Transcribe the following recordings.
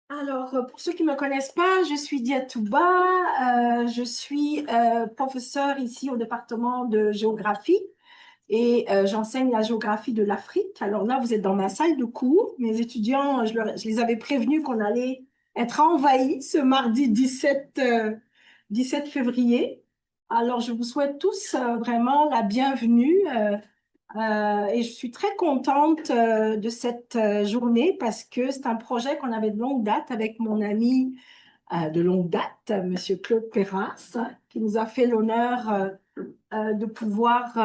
Alors, pour ceux qui ne me connaissent pas, je suis Diatouba, je suis professeure ici au département de géographie et j'enseigne la géographie de l'Afrique. Alors là, vous êtes dans ma salle de cours. Mes étudiants, je les avais prévenus qu'on allait être envahis ce mardi 17 février. Alors, je vous souhaite tous vraiment la bienvenue. Et je suis très contente de cette journée parce que c'est un projet qu'on avait de longue date avec mon ami de longue date, Monsieur Claude Perras, qui nous a fait l'honneur de pouvoir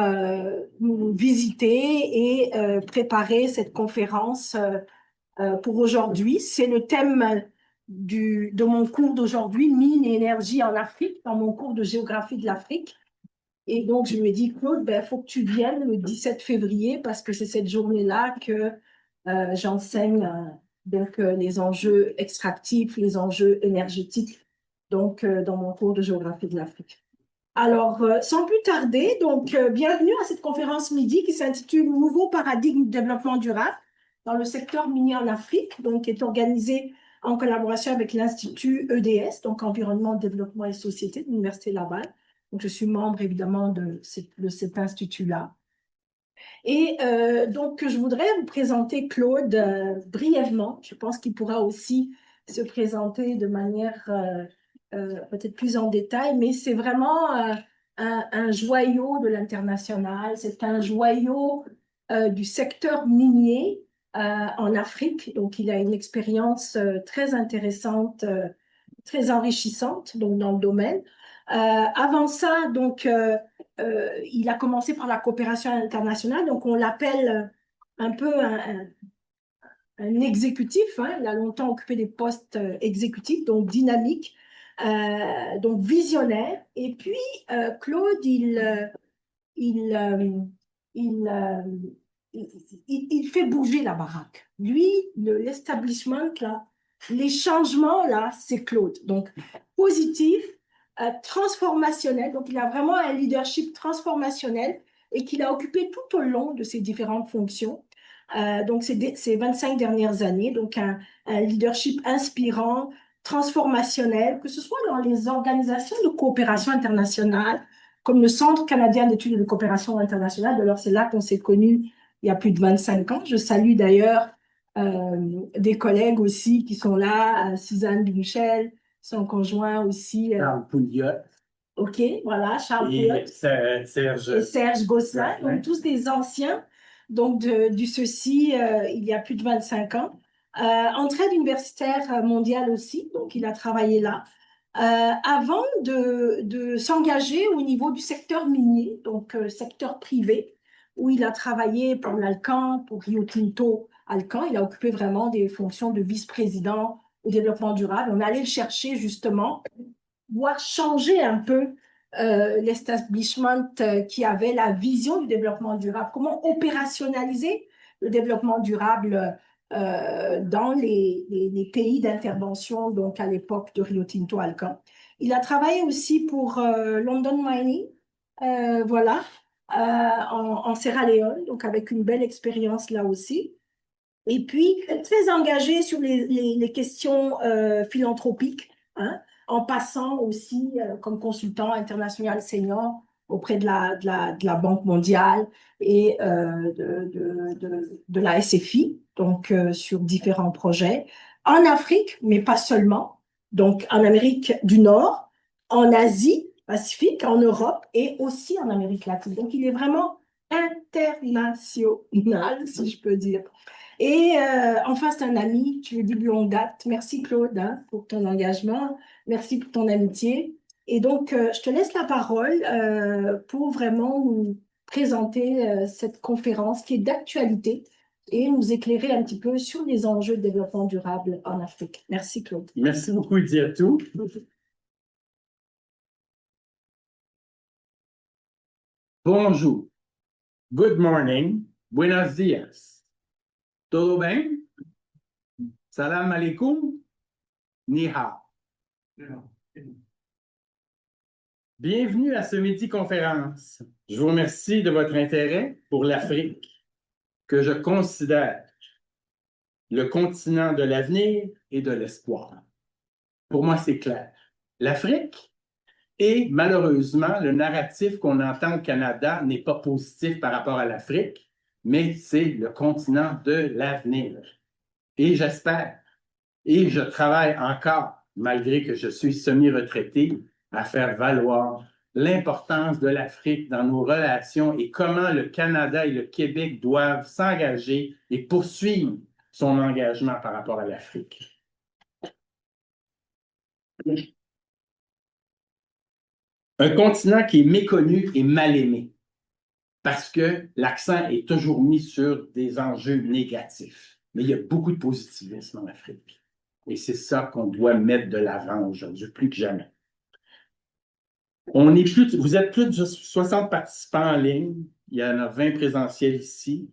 nous visiter et préparer cette conférence pour aujourd'hui. C'est le thème de mon cours d'aujourd'hui, mine et énergie en Afrique, dans mon cours de géographie de l'Afrique. Et donc, je lui ai dit, Claude, il faut que tu viennes le 17 février parce que c'est cette journée-là que j'enseigne les enjeux extractifs, les enjeux énergétiques, donc dans mon cours de géographie de l'Afrique. Alors, sans plus tarder, donc bienvenue à cette conférence midi qui s'intitule Nouveau paradigme du développement durable dans le secteur minier en Afrique, donc qui est organisée en collaboration avec l'Institut EDS, donc Environnement, Développement et Société de l'Université Laval. Donc, je suis membre évidemment de cet institut-là. Et donc, je voudrais vous présenter Claude brièvement. Je pense qu'il pourra aussi se présenter de manière peut-être plus en détail, mais c'est vraiment un joyau de l'international. C'est un joyau du secteur minier en Afrique. Donc, il a une expérience très intéressante, très enrichissante donc, dans le domaine. Avant ça, donc, il a commencé par la coopération internationale, donc on l'appelle un peu un exécutif, hein. Il a longtemps occupé des postes exécutifs, donc dynamique, donc visionnaire. Et puis, Claude, il, euh, il, euh, il fait bouger la baraque. Lui, l'establishment, là, les changements, là, c'est Claude. Donc, positif, transformationnel. Donc, il a vraiment un leadership transformationnel et qu'il a occupé tout au long de ses différentes fonctions. Donc, ces 25 dernières années. Donc, un leadership inspirant, transformationnel, que ce soit dans les organisations de coopération internationale, comme le Centre canadien d'études de coopération internationale. Alors, c'est là qu'on s'est connus il y a plus de 25 ans. Je salue d'ailleurs des collègues aussi qui sont là, Suzanne Michel, son conjoint aussi. Charles Pouliot OK, voilà, Charles et Pouliot Serge. et Serge Gosselin, donc tous des anciens donc du ceci il y a plus de 25 ans. Entraide universitaire mondiale aussi, donc il a travaillé là. Avant de s'engager au niveau du secteur minier, donc secteur privé, où il a travaillé pour l'Alcan, pour Rio Tinto Alcan. Il a occupé vraiment des fonctions de vice-président au développement durable. On allait le chercher justement, voir changer un peu l'establishment qui avait la vision du développement durable, comment opérationnaliser le développement durable dans les pays d'intervention, donc à l'époque de Rio Tinto Alcan. Il a travaillé aussi pour London Mining, voilà, en Sierra Leone, donc avec une belle expérience là aussi. Et puis, très engagé sur les questions philanthropiques, hein, en passant aussi comme consultant international senior auprès de la Banque mondiale et de la SFI, donc sur différents projets, en Afrique, mais pas seulement, donc en Amérique du Nord, en Asie Pacifique, en Europe et aussi en Amérique latine. Donc, il est vraiment international, si je peux dire. Et enfin, c'est un ami, je le dis de longue date. Merci Claude hein, pour ton engagement, merci pour ton amitié. Et donc, je te laisse la parole pour vraiment nous présenter cette conférence qui est d'actualité et nous éclairer un petit peu sur les enjeux de développement durable en Afrique. Merci Claude. Merci beaucoup, Diatou. Bonjour. Good morning. Buenos dias. Todo bien? Salam alaikum. Ni hao. Bienvenue à ce midi-conférence. Je vous remercie de votre intérêt pour l'Afrique, que je considère le continent de l'avenir et de l'espoir. Pour moi, c'est clair. L'Afrique, et malheureusement, le narratif qu'on entend au Canada n'est pas positif par rapport à l'Afrique, mais c'est le continent de l'avenir. Et j'espère, et je travaille encore, malgré que je suis semi-retraité, à faire valoir l'importance de l'Afrique dans nos relations et comment le Canada et le Québec doivent s'engager et poursuivre son engagement par rapport à l'Afrique. Un continent qui est méconnu et mal aimé parce que l'accent est toujours mis sur des enjeux négatifs. Mais il y a beaucoup de positivisme en Afrique. Et c'est ça qu'on doit mettre de l'avant aujourd'hui, plus que jamais. Vous êtes plus de 60 participants en ligne. Il y en a 20 présentiels ici.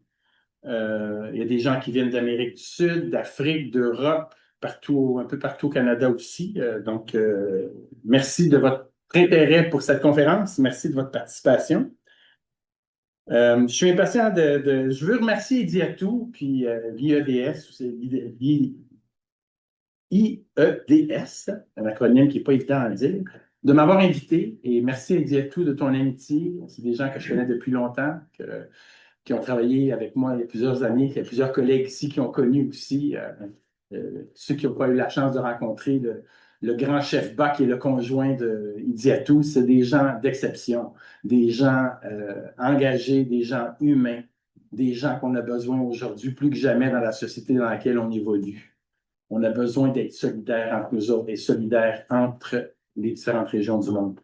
Il y a des gens qui viennent d'Amérique du Sud, d'Afrique, d'Europe, un peu partout au Canada aussi. Donc, merci de votre intérêt pour cette conférence. Merci de votre participation. Je suis impatient je veux remercier Idiatou, puis l'IEDS, IEDS, un acronyme qui n'est pas évident à dire, de m'avoir invité. Et merci Idiatou de ton amitié. C'est des gens que je connais depuis longtemps, qui ont travaillé avec moi il y a plusieurs années. Il y a plusieurs collègues ici qui ont connu aussi, ceux qui n'ont pas eu la chance de rencontrer le grand chef Bach et le conjoint de Idiatou. C'est des gens d'exception, des gens engagés, des gens humains, des gens qu'on a besoin aujourd'hui plus que jamais dans la société dans laquelle on évolue. On a besoin d'être solidaires entre nous autres et solidaires entre les différentes régions du monde.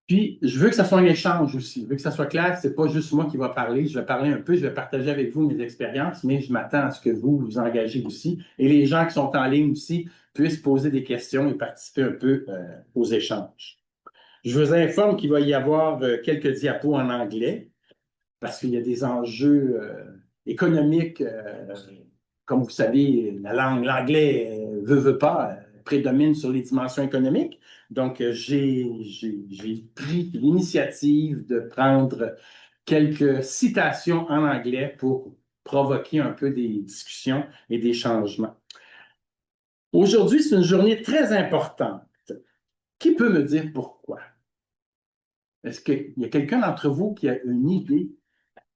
Puis, je veux que ça soit un échange aussi. Je veux que ça soit clair, c'est pas juste moi qui va parler. Je vais parler un peu, je vais partager avec vous mes expériences, mais je m'attends à ce que vous vous engagez aussi. Et les gens qui sont en ligne aussi puissent poser des questions et participer un peu aux échanges. Je vous informe qu'il va y avoir quelques diapos en anglais parce qu'il y a des enjeux économiques. Comme vous savez, l'anglais veut pas, prédomine sur les dimensions économiques. Donc, j'ai pris l'initiative de prendre quelques citations en anglais pour provoquer un peu des discussions et des changements. Aujourd'hui, c'est une journée très importante. Qui peut me dire pourquoi? Est-ce qu'il y a quelqu'un d'entre vous qui a une idée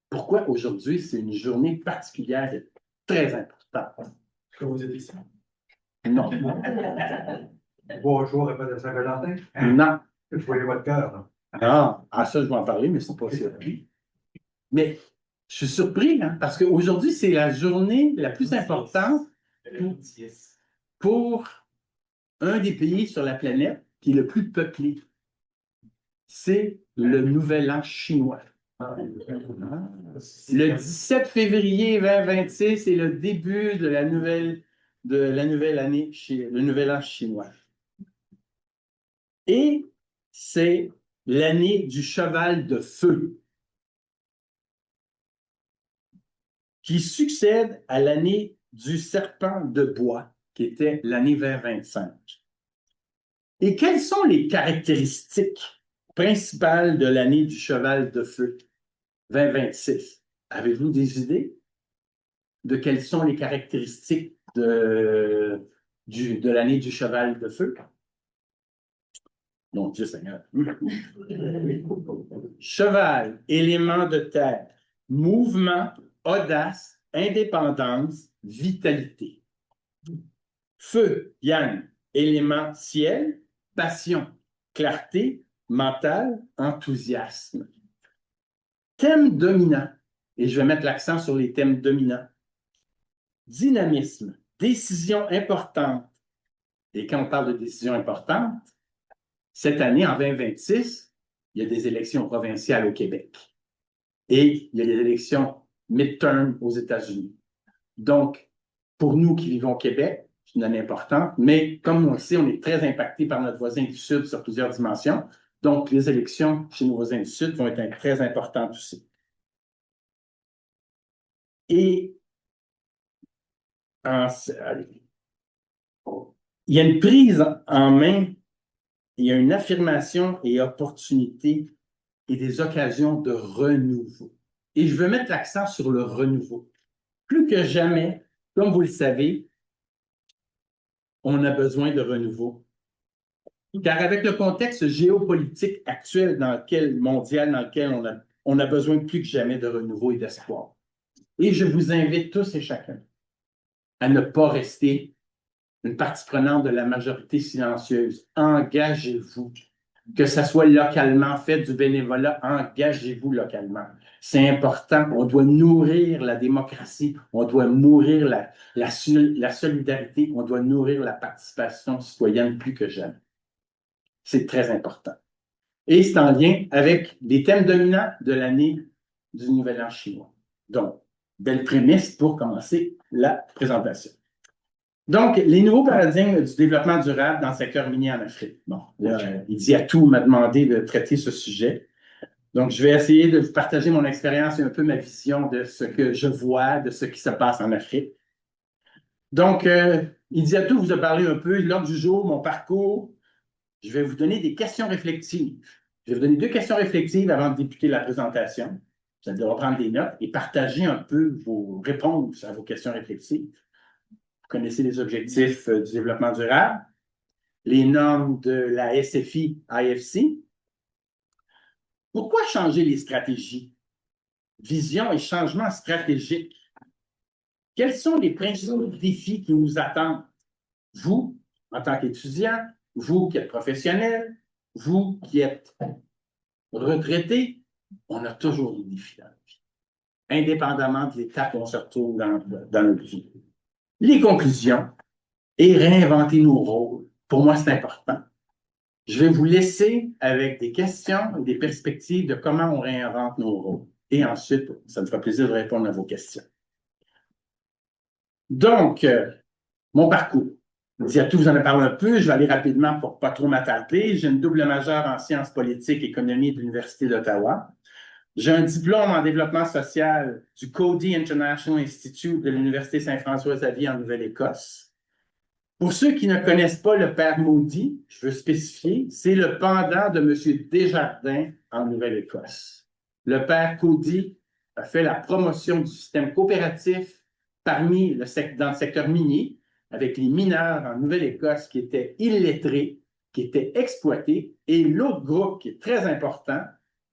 pourquoi aujourd'hui c'est une journée particulière et très importante? Est-ce que vous êtes ici? Non. Bonjour et pas de Saint-Valentin. Non. Je voyais votre cœur. Ça, je vais en parler, mais c'est pas surpris. Mais je suis surpris, hein, parce qu'aujourd'hui, c'est la journée la plus importante pour un des pays sur la planète qui est le plus peuplé. C'est le Nouvel An chinois. Le 17 février 2026 c'est le début de la nouvelle année, le Nouvel An chinois. Et c'est l'année du cheval de feu qui succède à l'année du serpent de bois, qui était l'année 2025. Et quelles sont les caractéristiques principales de l'année du cheval de feu 2026? Avez-vous des idées de quelles sont les caractéristiques de l'année du cheval de feu? Mon Dieu Seigneur. Cheval, élément de terre, mouvement, audace, indépendance, vitalité. Feu, yang, élément ciel, passion, clarté, mental, enthousiasme. Thème dominant, et je vais mettre l'accent sur les thèmes dominants. Dynamisme, décision importante. Et quand on parle de décision importante, cette année, en 2026, il y a des élections provinciales au Québec. Et il y a des élections midterm aux États-Unis. Donc, pour nous qui vivons au Québec, c'est une année importante, mais comme on le sait, on est très impacté par notre voisin du Sud sur plusieurs dimensions. Donc, les élections chez nos voisins du Sud vont être très importantes aussi. Et il y a une prise en main, il y a une affirmation et opportunité et des occasions de renouveau. et je veux mettre l'accent sur le renouveau. Plus que jamais, comme vous le savez, on a besoin de renouveau. Car avec le contexte géopolitique actuel mondial dans lequel on a besoin plus que jamais de renouveau et d'espoir. Et je vous invite tous et chacun à ne pas rester une partie prenante de la majorité silencieuse. Engagez-vous. Que ce soit localement, faites du bénévolat, engagez-vous localement. C'est important. On doit nourrir la démocratie, on doit nourrir la solidarité, on doit nourrir la participation citoyenne plus que jamais. C'est très important. Et c'est en lien avec les thèmes dominants de l'année du Nouvel An chinois. Donc, belle prémisse pour commencer la présentation. Donc, les nouveaux paradigmes du développement durable dans le secteur minier en Afrique. Bon, là, Idiatou m'a demandé de traiter ce sujet. Donc, je vais essayer de vous partager mon expérience et un peu ma vision de ce que je vois, de ce qui se passe en Afrique. Donc, Idiatou vous a parlé un peu de l'ordre du jour, mon parcours. Je vais vous donner des questions réflexives. Je vais vous donner 2 questions réflexives avant de débuter la présentation. Vous allez devoir prendre des notes et partager un peu vos réponses à vos questions réflexives. Vous connaissez les objectifs du développement durable, les normes de la SFI-IFC. Pourquoi changer les stratégies? Vision et changement stratégique. Quels sont les principaux défis qui nous attendent? Vous, en tant qu'étudiant, vous qui êtes professionnel, vous qui êtes retraité, on a toujours des défis dans la vie, indépendamment de l'étape où on se retrouve dans notre vie. Les conclusions et réinventer nos rôles. Pour moi, c'est important. Je vais vous laisser avec des questions et des perspectives de comment on réinvente nos rôles. Et ensuite, ça me fera plaisir de répondre à vos questions. Donc, mon parcours. Idiatou vous en a parlé un peu, je vais aller rapidement pour ne pas trop m'attarder. J'ai une double majeure en sciences politiques et économie de l'Université d'Ottawa. J'ai un diplôme en développement social du Coady International Institute de l'Université Saint-François-Xavier en Nouvelle-Écosse. Pour ceux qui ne connaissent pas le père Moody, je veux spécifier, c'est le pendant de M. Desjardins en Nouvelle-Écosse. Le père Coady a fait la promotion du système coopératif dans le secteur minier, avec les mineurs en Nouvelle-Écosse qui étaient illettrés, qui étaient exploités, et l'autre groupe qui est très important,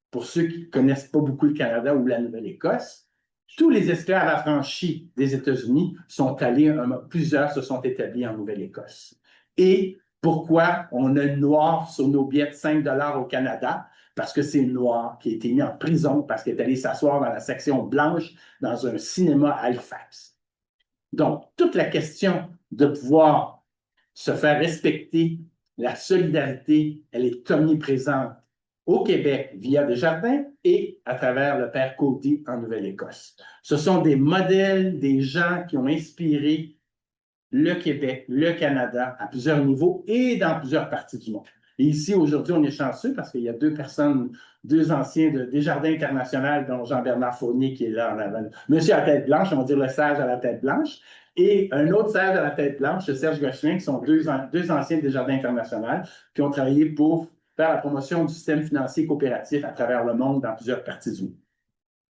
pour ceux qui ne connaissent pas beaucoup le Canada ou la Nouvelle-Écosse, tous les esclaves affranchis des États-Unis sont allés, plusieurs se sont établis en Nouvelle-Écosse. Et pourquoi on a une noire sur nos billets de 5 $ au Canada? Parce que c'est une noire qui a été mise en prison parce qu'elle est allée s'asseoir dans la section blanche dans un cinéma à Halifax. Donc, toute la question de pouvoir se faire respecter, la solidarité, elle est omniprésente au Québec via Desjardins et à travers le père Coady en Nouvelle-Écosse. Ce sont des modèles, des gens qui ont inspiré le Québec, le Canada à plusieurs niveaux et dans plusieurs parties du monde. Et ici, aujourd'hui, on est chanceux parce qu'il y a 2 personnes, 2 anciens de Desjardins International, dont Jean-Bernard Fournier qui est là en avant. Monsieur à la tête blanche, on va dire le sage à la tête blanche, et un autre sage à la tête blanche, Serge Gosselin, qui sont deux anciens de Desjardins International, qui ont travaillé pour faire la promotion du système financier coopératif à travers le monde dans plusieurs parties du monde.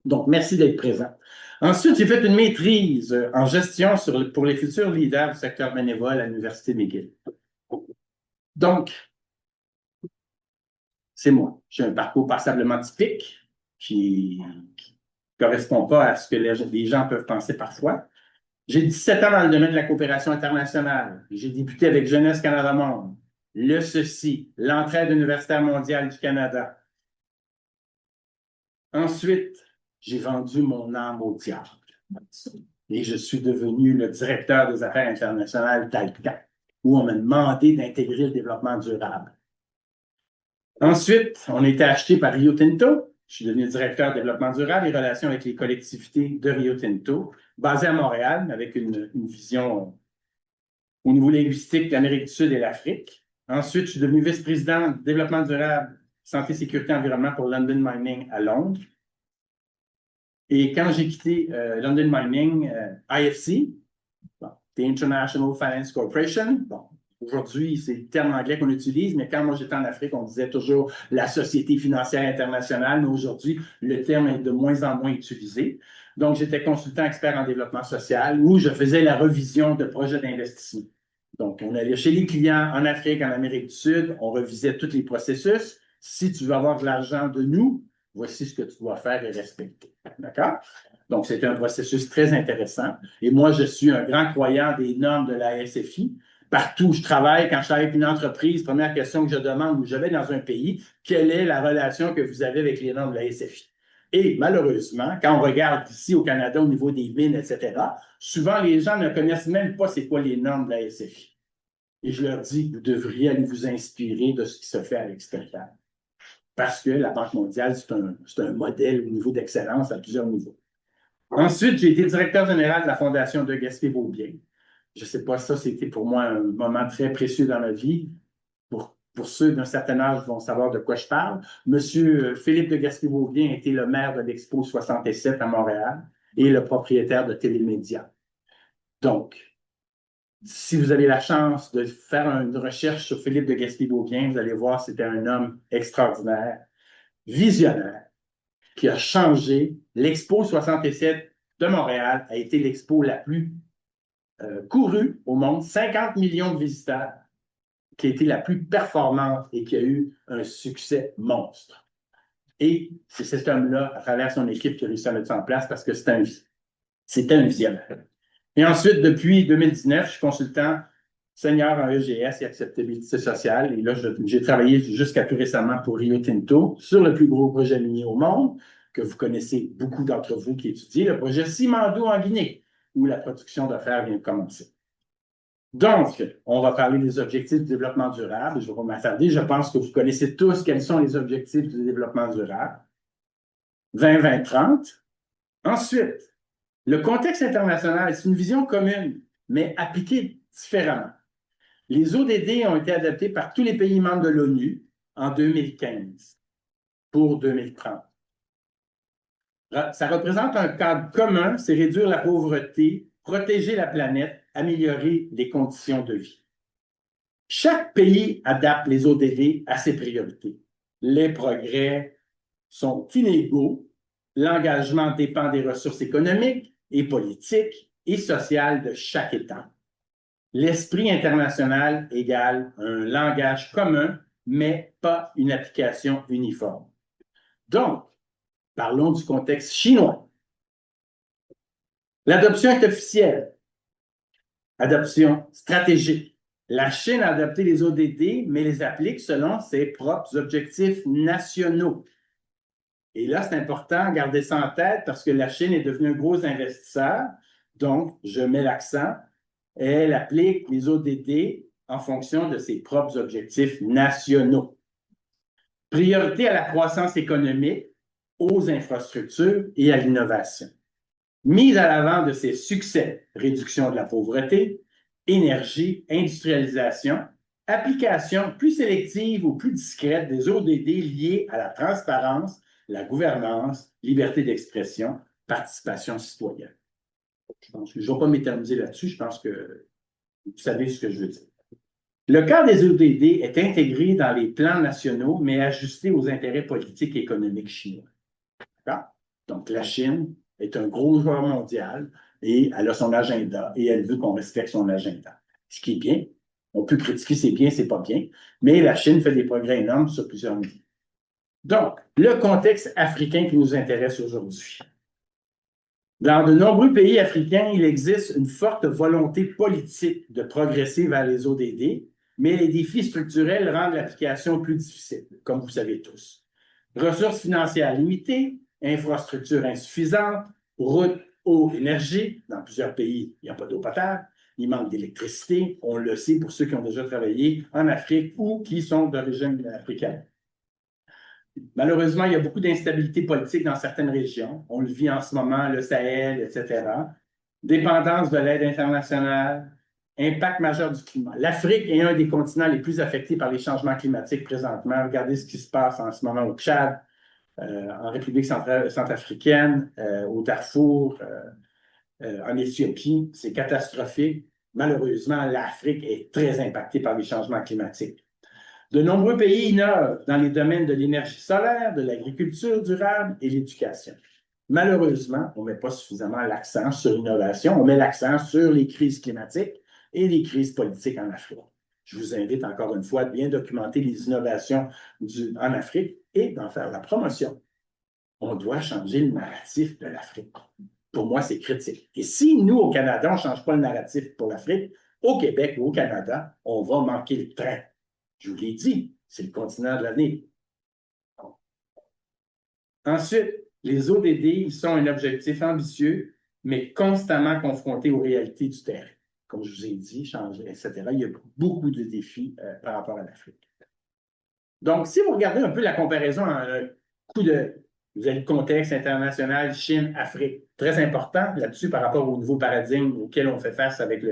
Donc, merci d'être présent. Ensuite, j'ai fait une maîtrise en gestion pour les futurs leaders du secteur bénévole à l'Université McGill. Donc, c'est moi. J'ai un parcours passablement typique qui ne correspond pas à ce que les gens peuvent penser parfois. J'ai 17 ans dans le domaine de la coopération internationale. J'ai débuté avec Jeunesse Canada Monde, le CECI, l'Entraide universitaire mondiale du Canada. Ensuite, j'ai vendu mon âme au diable. Et je suis devenu le directeur des affaires internationales d'Alcan, où on m'a demandé d'intégrer le développement durable. Ensuite, on a été acheté par Rio Tinto. Je suis devenu directeur de développement durable et relations avec les collectivités de Rio Tinto, basé à Montréal, avec une vision au niveau linguistique de l'Amérique du Sud et l'Afrique. Ensuite, je suis devenu vice-président de développement durable, santé, sécurité, environnement pour London Mining à Londres. Et quand j'ai quitté London Mining, IFC, The International Finance Corporation, Aujourd'hui, c'est le terme anglais qu'on utilise, mais quand moi j'étais en Afrique, on disait toujours la Société financière internationale, mais aujourd'hui, le terme est de moins en moins utilisé. Donc, j'étais consultant expert en développement social où je faisais la revision de projets d'investissement. Donc, on allait chez les clients en Afrique, en Amérique du Sud, on revisait tous les processus. Si tu veux avoir de l'argent de nous, voici ce que tu dois faire et respecter. D'accord? Donc, c'était un processus très intéressant. Et moi, je suis un grand croyant des normes de la SFI. Partout où je travaille, quand je travaille avec une entreprise, première question que je demande où je vais dans un pays, quelle est la relation que vous avez avec les normes de la SFI? Et malheureusement, quand on regarde ici au Canada au niveau des mines, etc., souvent les gens ne connaissent même pas c'est quoi les normes de la SFI. Et je leur dis, vous devriez aller vous inspirer de ce qui se fait à l'extérieur. Parce que la Banque mondiale, c'est un modèle au niveau d'excellence à plusieurs niveaux. Ensuite, j'ai été directeur général de la Fondation de Gaspé-Beaubien. Je ne sais pas, ça, c'était pour moi un moment très précieux dans ma vie. Pour ceux d'un certain âge vont savoir de quoi je parle. Monsieur Philippe de Gaspé-Beaubien était le maire de l'Expo 67 à Montréal et le propriétaire de Télémédia. Donc, si vous avez la chance de faire une recherche sur Philippe de Gaspé-Beaubien, vous allez voir, c'était un homme extraordinaire, visionnaire, qui a changé. L'Expo 67 de Montréal a été l'expo la plus courue au monde, 50 millions de visiteurs, qui a été la plus performante et qui a eu un succès monstre. Et c'est cet homme-là, à travers son équipe, qui a réussi à mettre ça en place parce que c'était un visionnaire. Et ensuite, depuis 2019, je suis consultant senior en EGS et acceptabilité sociale. Et là, j'ai travaillé jusqu'à tout récemment pour Rio Tinto sur le plus gros projet minier au monde, que vous connaissez beaucoup d'entre vous qui étudient, le projet Simandou en Guinée, où la production de fer vient de commencer. Donc, on va parler des objectifs du développement durable. Je vais pas m'attarder. Je pense que vous connaissez tous quels sont les objectifs du développement durable. 20-20-30. Ensuite, le contexte international, c'est une vision commune, mais appliquée différemment. Les ODD ont été adoptés par tous les pays membres de l'ONU en 2015 pour 2030. Ça représente un cadre commun, c'est réduire la pauvreté, protéger la planète, améliorer les conditions de vie. Chaque pays adapte les ODD à ses priorités. Les progrès sont inégaux. L'engagement dépend des ressources économiques et politiques et sociales de chaque État. L'esprit international égale un langage commun, mais pas une application uniforme. Donc, parlons du contexte chinois. L'adoption est officielle. Adoption stratégique. La Chine a adopté les ODD, mais les applique selon ses propres objectifs nationaux. Et là, c'est important de garder ça en tête parce que la Chine est devenue un gros investisseur. Donc, je mets l'accent. Elle applique les ODD en fonction de ses propres objectifs nationaux. Priorité à la croissance économique, aux infrastructures et à l'innovation. Mise à l'avant de ses succès, réduction de la pauvreté, énergie, industrialisation, application plus sélective ou plus discrète des ODD liés à la transparence, la gouvernance, liberté d'expression, participation citoyenne. Je ne vais pas m'éterniser là-dessus, je pense que vous savez ce que je veux dire. Le cadre des ODD est intégré dans les plans nationaux, mais ajusté aux intérêts politiques et économiques chinois. Donc, la Chine est un gros joueur mondial et elle a son agenda et elle veut qu'on respecte son agenda. Ce qui est bien. On peut critiquer c'est bien, c'est pas bien, mais la Chine fait des progrès énormes sur plusieurs niveaux. Donc, le contexte africain qui nous intéresse aujourd'hui. Dans de nombreux pays africains, il existe une forte volonté politique de progresser vers les ODD, mais les défis structurels rendent l'application plus difficile, comme vous savez tous. Ressources financières limitées, infrastructures insuffisantes, routes, eau, énergie. Dans plusieurs pays, il n'y a pas d'eau potable, il manque d'électricité. On le sait pour ceux qui ont déjà travaillé en Afrique ou qui sont d'origine africaine. Malheureusement, il y a beaucoup d'instabilité politique dans certaines régions. On le vit en ce moment, le Sahel, etc. Dépendance de l'aide internationale, impact majeur du climat. L'Afrique est un des continents les plus affectés par les changements climatiques présentement. Regardez ce qui se passe en ce moment au Tchad, en République centrafricaine, au Darfour, en Éthiopie. C'est catastrophique. malheureusement, l'Afrique est très impactée par les changements climatiques. De nombreux pays innovent dans les domaines de l'énergie solaire, de l'agriculture durable et l'éducation. Malheureusement, on ne met pas suffisamment l'accent sur l'innovation, on met l'accent sur les crises climatiques et les crises politiques en Afrique. Je vous invite encore une fois à bien documenter les innovations en Afrique et d'en faire la promotion. On doit changer le narratif de l'Afrique. Pour moi, c'est critique. Et si nous, au Canada, on ne change pas le narratif pour l'Afrique, au Québec ou au Canada, on va manquer le train. Je vous l'ai dit, c'est le continent de l'avenir. Ensuite, les ODD, ils sont un objectif ambitieux, mais constamment confrontés aux réalités du terrain. Comme je vous ai dit, changer, etc. Il y a beaucoup de défis par rapport à l'Afrique. Donc, si vous regardez un peu la comparaison en un coup de... Vous avez le contexte international Chine-Afrique. Très important là-dessus par rapport au nouveau paradigme auquel on fait face avec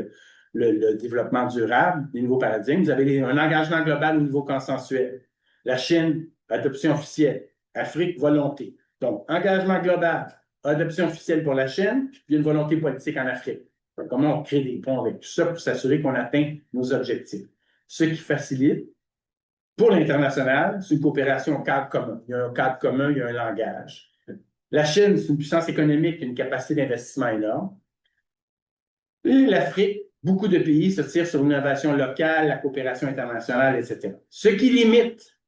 le développement durable, les nouveaux paradigmes. Vous avez un engagement global au niveau consensuel. La Chine, adoption officielle. Afrique, volonté. Donc, engagement global, adoption officielle pour la Chine, puis une volonté politique en Afrique. Donc, comment on crée des ponts avec tout ça pour s'assurer qu'on atteint nos objectifs. Ce qui facilite, pour l'international, c'est une coopération au cadre commun. Il y a un cadre commun, il y a un langage. La Chine, c'est une puissance économique, une capacité d'investissement énorme. Et l'Afrique, beaucoup de pays se tirent sur l'innovation locale, la coopération internationale, etc. Ce qui limite,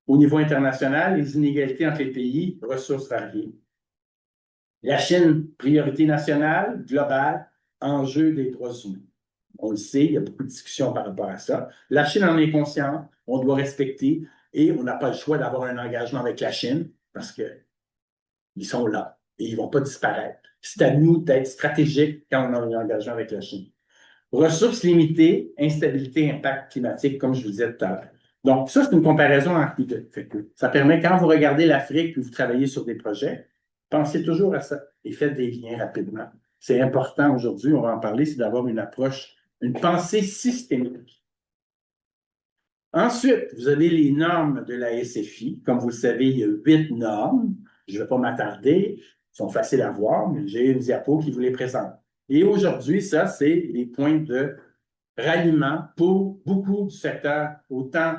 au niveau international, les inégalités entre les pays, ressources variées. La Chine, priorité nationale, globale, enjeu des droits humains. On le sait, il y a beaucoup de discussions par rapport à ça. La Chine en est consciente, on doit respecter et on n'a pas le choix d'avoir un engagement avec la Chine parce qu'ils sont là et ils ne vont pas disparaître. C'est à nous d'être stratégiques quand on a un engagement avec la Chine. Ressources limitées, instabilité, impact climatique, comme je vous disais tout à l'heure. Donc, ça, c'est une comparaison en coup de. Ça permet, quand vous regardez l'Afrique et vous travaillez sur des projets, pensez toujours à ça et faites des liens rapidement. C'est important aujourd'hui, on va en parler, c'est d'avoir une approche, une pensée systémique. Ensuite, vous avez les normes de la SFI. Comme vous le savez, il y a 8 normes. Je ne vais pas m'attarder, elles sont faciles à voir, mais j'ai une diapo qui vous les présente. Et aujourd'hui, ça, c'est les points de ralliement pour beaucoup du secteur, autant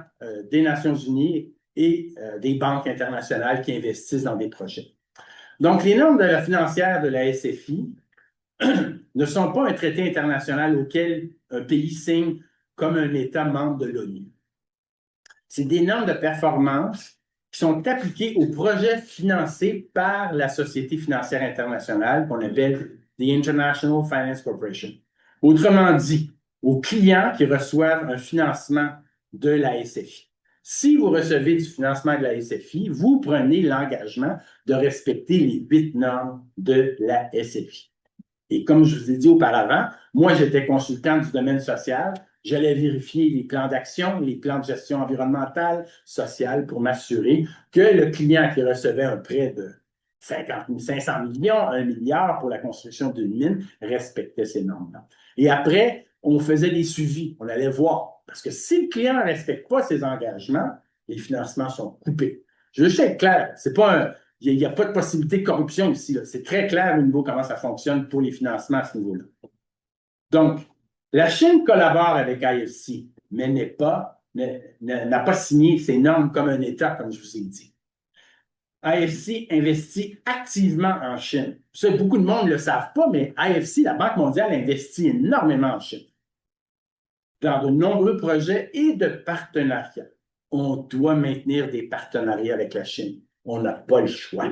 des Nations unies et des banques internationales qui investissent dans des projets. Donc, les normes de la financière de la SFI ne sont pas un traité international auquel un pays signe comme un État membre de l'ONU. C'est des normes de performance qui sont appliquées aux projets financés par la Société financière internationale qu'on appelle the International Finance Corporation. Autrement dit, aux clients qui reçoivent un financement de la SFI. Si vous recevez du financement de la SFI, vous prenez l'engagement de respecter les 8 normes de la SFI. Et comme je vous ai dit auparavant, moi, j'étais consultant du domaine social. J'allais vérifier les plans d'action, les plans de gestion environnementale, sociale, pour m'assurer que le client qui recevait un prêt de 500 millions, 1 milliard pour la construction d'une mine respectait ces normes-là. Et après, on faisait des suivis, on allait voir. Parce que si le client ne respecte pas ses engagements, les financements sont coupés. Je veux juste être clair, c'est pas un... Il n'y a pas de possibilité de corruption ici. C'est très clair au niveau comment ça fonctionne pour les financements à ce niveau-là. Donc, la Chine collabore avec IFC, mais n'a pas signé ces normes comme un État, comme je vous ai dit. IFC investit activement en Chine. Ça, beaucoup de monde ne le savent pas, mais IFC, la Banque mondiale, investit énormément en Chine. Dans de nombreux projets et de partenariats. On doit maintenir des partenariats avec la Chine. On n'a pas le choix.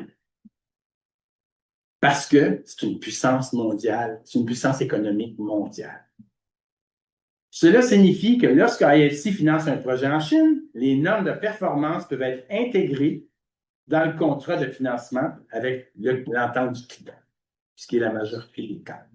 Parce que c'est une puissance mondiale, c'est une puissance économique mondiale. Cela signifie que lorsque IFC finance un projet en Chine, les normes de performance peuvent être intégrées dans le contrat de financement avec l'entente du client, ce qui est la majorité des cas.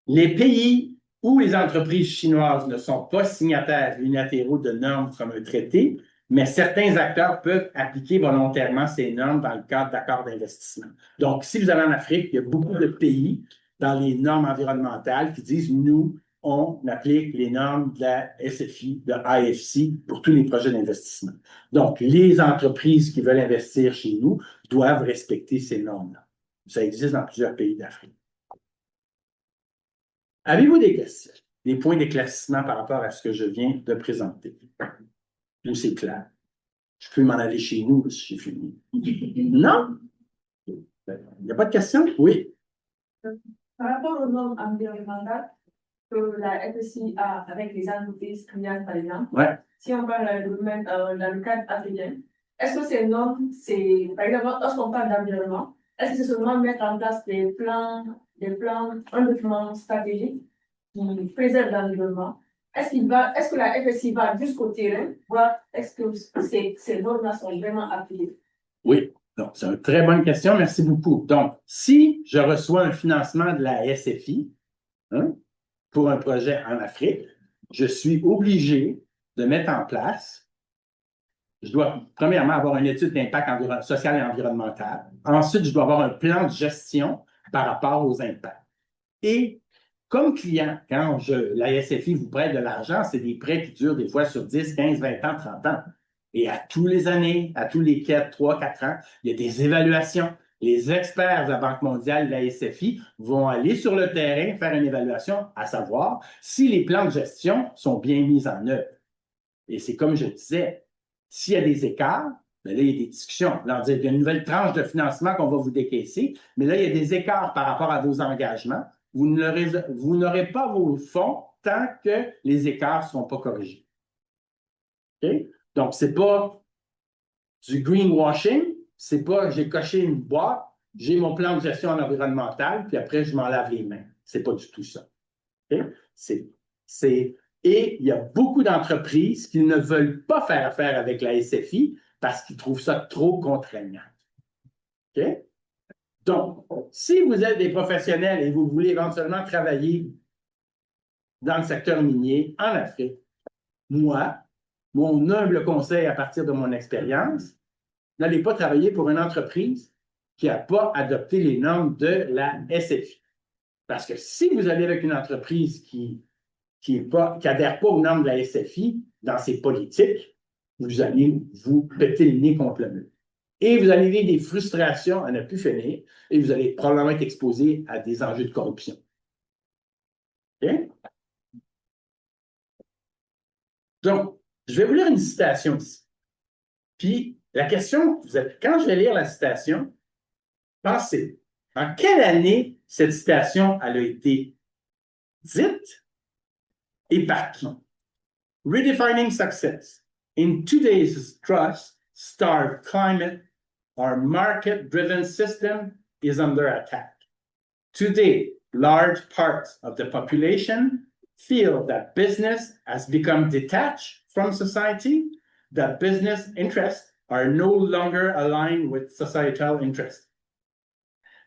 Les pays où les entreprises chinoises ne sont pas signataires unilatéraux de normes comme un traité, mais certains acteurs peuvent appliquer volontairement ces normes dans le cadre d'accords d'investissement. Donc, si vous allez en Afrique, il y a beaucoup de pays dans les normes environnementales qui disent « nous, on applique les normes de la SFI, de IFC pour tous les projets d'investissement. » Donc, les entreprises qui veulent investir chez nous doivent respecter ces normes-là. Ça existe dans plusieurs pays d'Afrique. Avez-vous des questions, des points d'éclaircissement par rapport à ce que je viens de présenter? Ou c'est clair? Je peux m'en aller chez nous si j'ai fini. Non? Il n'y a pas de questions? Oui. Par rapport aux normes environnementales que la FSI a avec les entreprises clientes, par exemple, Ouais. si on parle dans le cadre africain, est-ce que ces normes, c'est, par exemple, lorsqu'on parle d'environnement, est-ce que c'est seulement mettre en place des plans, un document stratégique qui préserve l'environnement? Est-ce que la FSI va jusqu'au terrain, voir est-ce que ces normes-là sont vraiment appliquées? Oui. Donc, c'est une très bonne question. Merci beaucoup. Donc, si je reçois un financement de la SFI, hein, pour un projet en Afrique, je suis obligé de mettre en place, je dois premièrement avoir une étude d'impact social et environnemental. Ensuite, je dois avoir un plan de gestion par rapport aux impacts. Et comme client, quand la SFI vous prête de l'argent, c'est des prêts qui durent des fois sur 10, 15, 20 ans, 30 ans. Et à tous les années, à tous les 4, 3, 4 ans, il y a des évaluations. Les experts de la Banque mondiale et de la SFI vont aller sur le terrain faire une évaluation, à savoir si les plans de gestion sont bien mis en œuvre. Et c'est comme je disais, s'il y a des écarts, bien là, il y a des discussions. Là, on dit qu'il y a une nouvelle tranche de financement qu'on va vous décaisser, mais là, il y a des écarts par rapport à vos engagements. Vous n'aurez pas vos fonds tant que les écarts ne seront pas corrigés. Okay? Donc, ce n'est pas du greenwashing, c'est pas j'ai coché une boîte, j'ai mon plan de gestion environnementale, puis après, je m'en lave les mains. C'est pas du tout ça. Okay? Et il y a beaucoup d'entreprises qui ne veulent pas faire affaire avec la SFI parce qu'ils trouvent ça trop contraignant. OK? Donc, si vous êtes des professionnels et vous voulez éventuellement travailler dans le secteur minier en Afrique, moi, mon humble conseil à partir de mon expérience, n'allez pas travailler pour une entreprise qui n'a pas adopté les normes de la SFI. Parce que si vous allez avec une entreprise qui n'adhère pas aux normes de la SFI dans ses politiques, vous allez vous péter le nez contre le mur. Et vous allez vivre des frustrations à ne plus finir et vous allez probablement être exposé à des enjeux de corruption. OK? Donc, je vais vous lire une citation ici. Puis, la question, quand je vais lire la citation, pensez, en quelle année cette citation elle a été dite et par qui? Redefining success. In today's trust-starved climate, our market-driven system is under attack. Today, large parts of the population feel that business has become detached from society, that business interests are no longer aligned with societal interests.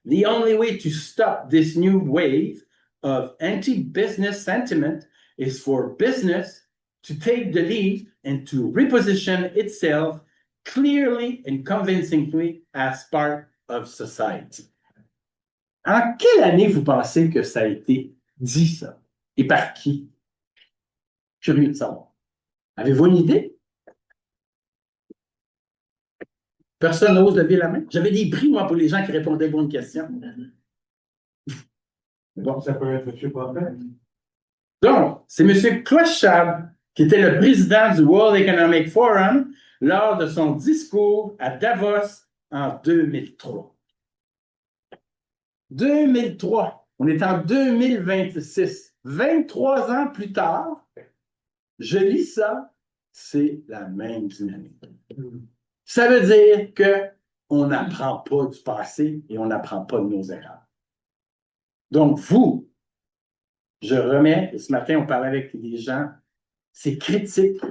The only way to stop this new wave of anti-business sentiment is for business to take the lead and to reposition itself clearly and convincingly as part of society. En quelle année vous pensez que ça a été dit, ça? Et par qui? Curieux de savoir. Avez-vous une idée? Personne n'ose lever la main? J'avais des prix, moi, pour les gens qui répondaient aux bonnes questions. Bon, ça peut être M. Buffett. Donc, c'est M. Klaus Schwab, qui était le président du World Economic Forum lors de son discours à Davos en 2003. 2003, on est en 2026. 23 ans plus tard, je lis ça, c'est la même dynamique. Ça veut dire qu'on n'apprend pas du passé et on n'apprend pas de nos erreurs. Donc, vous, je remets, et ce matin, on parlait avec des gens, c'est critique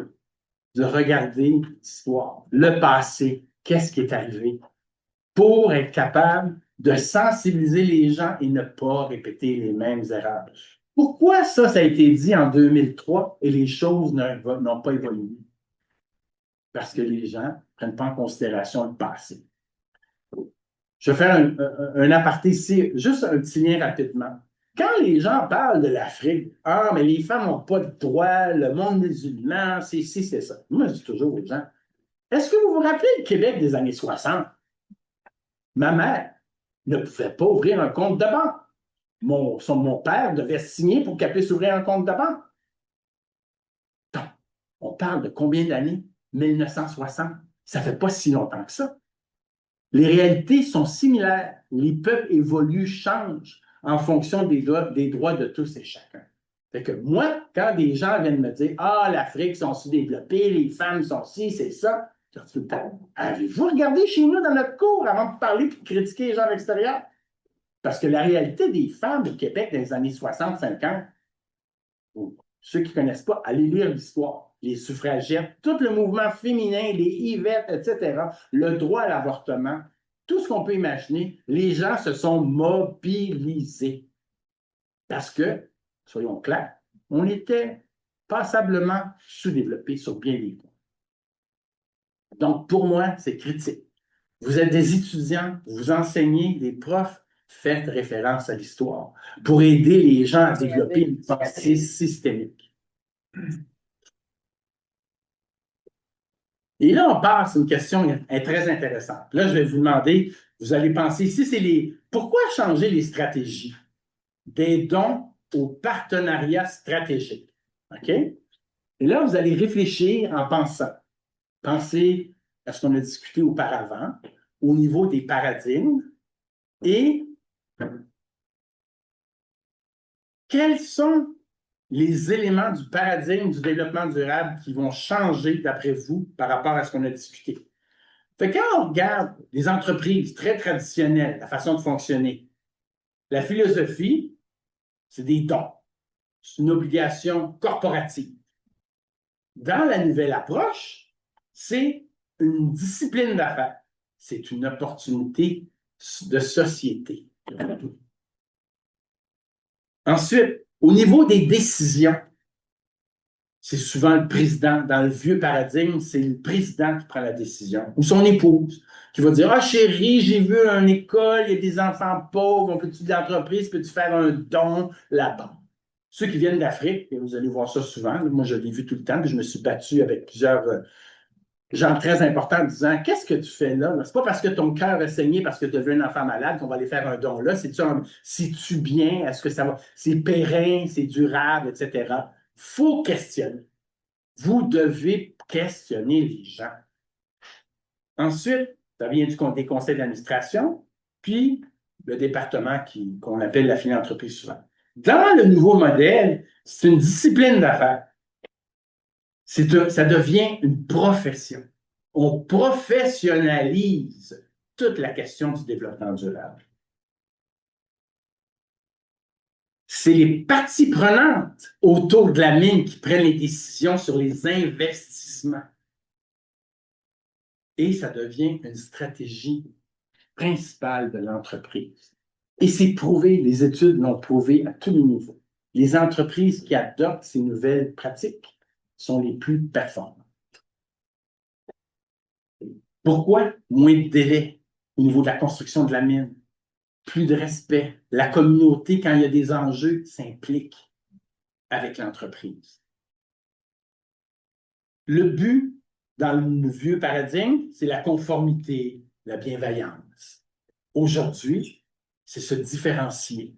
de regarder l'histoire, le passé, qu'est-ce qui est arrivé, pour être capable de sensibiliser les gens et ne pas répéter les mêmes erreurs. Pourquoi ça a été dit en 2003 et les choses n'ont pas évolué? Parce que les gens ne prennent pas en considération le passé. Je vais faire un aparté ici, juste un petit lien rapidement. Quand les gens parlent de l'Afrique, ah, mais les femmes n'ont pas de droits, le monde musulman, c'est ça. Moi, je dis toujours aux gens, est-ce que vous vous rappelez le Québec des années 60? Ma mère ne pouvait pas ouvrir un compte de banque. mon père devait signer pour qu'elle puisse ouvrir un compte de banque. Donc, on parle de combien d'années? 1960. Ça ne fait pas si longtemps que ça. Les réalités sont similaires. Les peuples évoluent, changent en fonction des droits de tous et chacun. Fait que moi, quand des gens viennent me dire « Ah, l'Afrique sont sous-développées, les femmes sont ci, c'est ça », je dis tout le temps « Avez-vous regardé chez nous dans notre cours avant de parler et de critiquer les gens à l'extérieur? » Parce que la réalité des femmes au Québec dans les années 60-50, ceux qui ne connaissent pas, allez lire l'histoire. Les suffragettes, tout le mouvement féminin, les Yvette, etc., le droit à l'avortement, tout ce qu'on peut imaginer, les gens se sont mobilisés. Parce que, soyons clairs, on était passablement sous-développés sur bien des points. Donc, pour moi, c'est critique. Vous êtes des étudiants, vous enseignez, des profs, faites référence à l'histoire pour aider les gens à développer une pensée systémique. Et là, on passe à une question très intéressante. Là, je vais vous demander, vous allez penser ici, c'est pourquoi changer les stratégies des dons au partenariat stratégique? OK? Et là, vous allez réfléchir en pensant. Pensez à ce qu'on a discuté auparavant au niveau des paradigmes et quels sont les éléments du paradigme du développement durable qui vont changer, d'après vous, par rapport à ce qu'on a discuté. Fait que quand on regarde les entreprises très traditionnelles, la façon de fonctionner, la philosophie, c'est des dons. C'est une obligation corporative. Dans la nouvelle approche, c'est une discipline d'affaires. C'est une opportunité de société. Ensuite, au niveau des décisions, c'est souvent le président. Dans le vieux paradigme, c'est le président qui prend la décision. Ou son épouse, qui va dire « Ah, chérie, j'ai vu une école, il y a des enfants pauvres, on peut-tu de l'entreprise, peux-tu faire un don là-bas? » Ceux qui viennent d'Afrique, et vous allez voir ça souvent, moi je l'ai vu tout le temps, puis je me suis battu avec plusieurs gens très importants en disant « Qu'est-ce que tu fais là? C'est pas parce que ton cœur est saigné parce que tu as vu un enfant malade qu'on va aller faire un don là. C'est-tu bien? Est-ce que ça va? C'est périn, c'est durable, etc. » Il faut questionner. Vous devez questionner les gens. Ensuite, ça vient des conseils d'administration, puis le département qu'on appelle la philanthropie souvent. Dans le nouveau modèle, c'est une discipline d'affaires. Ça devient une profession. On professionnalise toute la question du développement durable. C'est les parties prenantes autour de la mine qui prennent les décisions sur les investissements. Et ça devient une stratégie principale de l'entreprise. Et c'est prouvé, les études l'ont prouvé à tous les niveaux. Les entreprises qui adoptent ces nouvelles pratiques sont les plus performantes. Pourquoi? Moins de délai au niveau de la construction de la mine. Plus de respect. La communauté, quand il y a des enjeux, s'implique avec l'entreprise. Le but, dans le vieux paradigme, c'est la conformité, la bienveillance. Aujourd'hui, c'est se différencier.